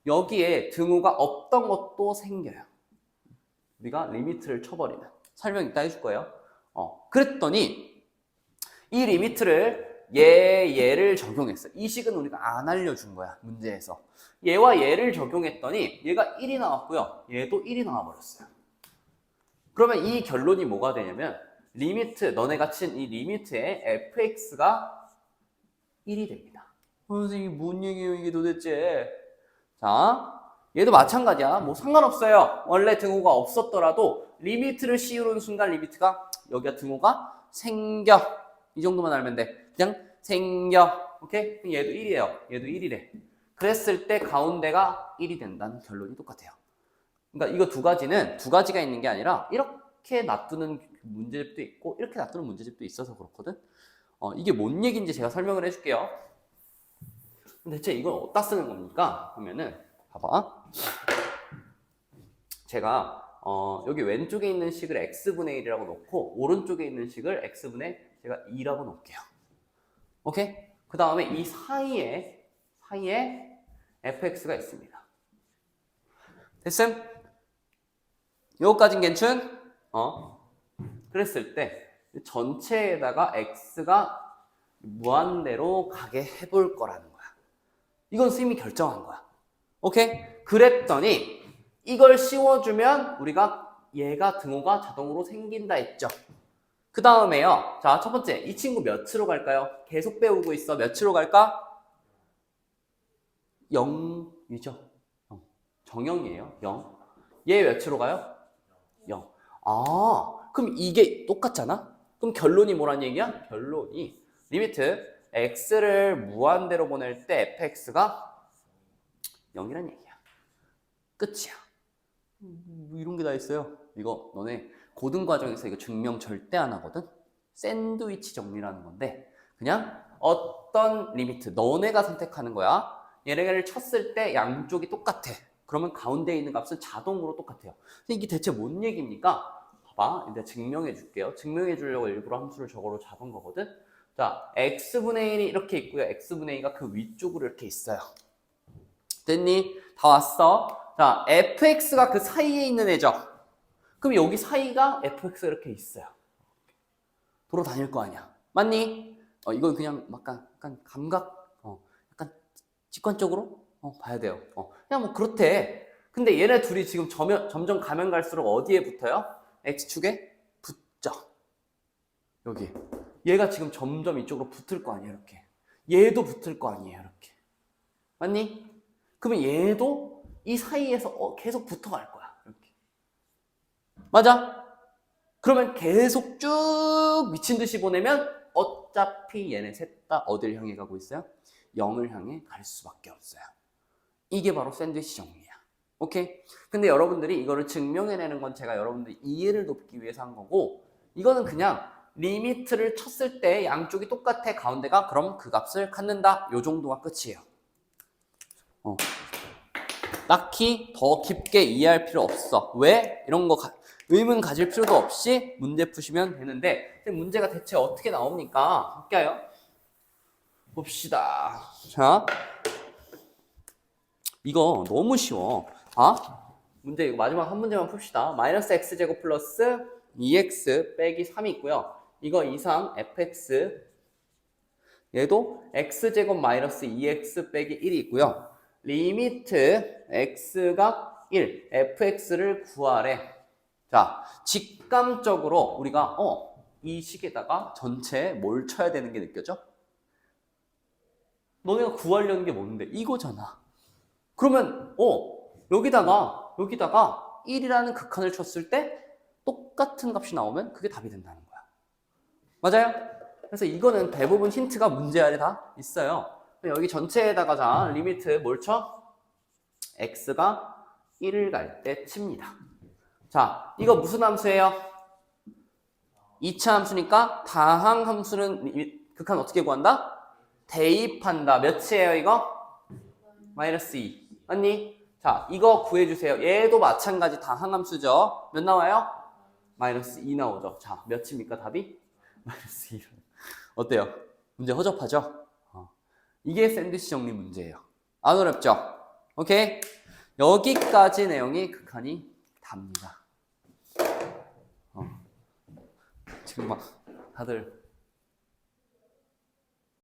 여기에 등호가 없던 것도 생겨요. 우리가 리미트를 쳐버리면. 설명 이따 해줄 거예요. 그랬더니 이 리미트를 얘를 적용했어. 이 식은 우리가 안 알려준 거야, 문제에서. 얘와 얘를 적용했더니 얘가 1이 나왔고요. 얘도 1이 나와버렸어요. 그러면 이 결론이 뭐가 되냐면 리미트, 너네가 친 이 리미트의 fx가 1이 됩니다. 선생님, 뭔 얘기예요, 이게 도대체? 자, 얘도 마찬가지야. 뭐 상관없어요. 원래 등호가 없었더라도 리미트를 씌우는 순간 리미트가 여기가 등호가 생겨. 이 정도만 알면 돼. 그냥 생겨. 오케이? 얘도 1이에요. 얘도 1이래. 그랬을 때 가운데가 1이 된다는 결론이 똑같아요. 그러니까 이거 두 가지는 두 가지가 있는 게 아니라 이렇게 놔두는 문제집도 있고 이렇게 놔두는 문제집도 있어서 그렇거든. 이게 뭔 얘기인지 제가 설명을 해줄게요. 대체 이걸 어디다 쓰는 겁니까? 하면은 봐봐. 제가 여기 왼쪽에 있는 식을 x분의 1이라고 놓고 오른쪽에 있는 식을 x분의 제가 2라고 놓을게요. 오케이? 그 다음에 이 사이에 fx가 있습니다. 됐음? 요거까진 괜춘? 그랬을 때 전체에다가 x가 무한대로 가게 해볼 거라는 거야. 이건 선생님이 결정한 거야. 오케이? 그랬더니 이걸 씌워주면 우리가 얘가 등호가 자동으로 생긴다 했죠. 그 다음에요. 자, 첫 번째. 이 친구 몇으로 갈까요? 계속 배우고 있어. 몇으로 갈까? 0이죠. 0. 정형이에요. 0. 얘 몇으로 가요? 0. 아, 그럼 이게 똑같잖아? 그럼 결론이 뭐란 얘기야? 결론이 리미트 x를 무한대로 보낼 때 fx가 0이란 얘기야. 끝이야. 뭐 이런 게 다 있어요. 이거 너네 고등과정에서 이거 증명 절대 안 하거든? 샌드위치 정리라는 건데 그냥 어떤 리미트 너네가 선택하는 거야. 얘네를 쳤을 때 양쪽이 똑같아. 그러면 가운데에 있는 값은 자동으로 똑같아요. 근데 이게 대체 뭔 얘기입니까? 봐봐. 이제 증명해 줄게요. 증명해 주려고 일부러 함수를 저거로 잡은 거거든. 자, x분의 1이 이렇게 있고요. x분의 2가 그 위쪽으로 이렇게 있어요. 됐니? 다 왔어. 자, fx가 그 사이에 있는 애죠. 그럼 여기 사이가 fx가 이렇게 있어요. 돌아다닐 거 아니야. 맞니? 이건 그냥 약간 감각, 약간 직관적으로 봐야 돼요. 그냥 뭐 그렇대. 근데 얘네 둘이 지금 점점 가면 갈수록 어디에 붙어요? x축에 붙죠. 여기. 얘가 지금 점점 이쪽으로 붙을 거 아니에요, 이렇게. 얘도 붙을 거 아니에요, 이렇게. 맞니? 그러면 얘도 이 사이에서 계속 붙어갈 거야, 이렇게. 맞아? 그러면 계속 쭉 미친 듯이 보내면 어차피 얘네 셋 다 어딜 향해 가고 있어요? 0을 향해 갈 수밖에 없어요. 이게 바로 샌드위치 정리야. 오케이? 근데 여러분들이 이거를 증명해내는 건 제가 여러분들 이해를 돕기 위해서 한 거고 이거는 그냥 리미트를 쳤을 때 양쪽이 똑같아 가운데가 그럼 그 값을 갖는다. 요 정도가 끝이에요. 딱히 더 깊게 이해할 필요 없어. 왜? 이런 거 의문 가질 필요도 없이 문제 푸시면 되는데 문제가 대체 어떻게 나옵니까? 할게요. 봅시다. 자, 이거 너무 쉬워. 문제 이거 마지막 한 문제만 풉시다. 마이너스 x제곱 플러스 2x 빼기 3이 있고요. 이거 이상 fx 얘도 x제곱 마이너스 2x 빼기 1이 있고요. 리미트 x가 1, fx를 구하래. 자, 직감적으로 우리가 이 식에다가 전체에 뭘 쳐야 되는 게 느껴져? 너네가 구하려는 게 뭔데? 이거잖아. 그러면 여기다가 1이라는 극한을 쳤을 때 똑같은 값이 나오면 그게 답이 된다는 거야. 맞아요? 그래서 이거는 대부분 힌트가 문제 아래 다 있어요. 여기 전체에다가 자 리미트 뭘 쳐? x가 1을 갈 때 칩니다. 자, 이거 무슨 함수예요? 2차 함수니까 다항 함수는 극한 어떻게 구한다? 대입한다. 몇이에요 이거? 마이너스 2. 맞니? 자, 이거 구해주세요. 얘도 마찬가지 다항 함수죠. 몇 나와요? 마이너스 2 나오죠. 자, 몇입니까 답이? 마이너스 2. 어때요? 문제 허접하죠? 이게 샌드위치 정리 문제예요. 안 어렵죠? 오케이? 여기까지 내용이 극한이 답니다. 지금 막 다들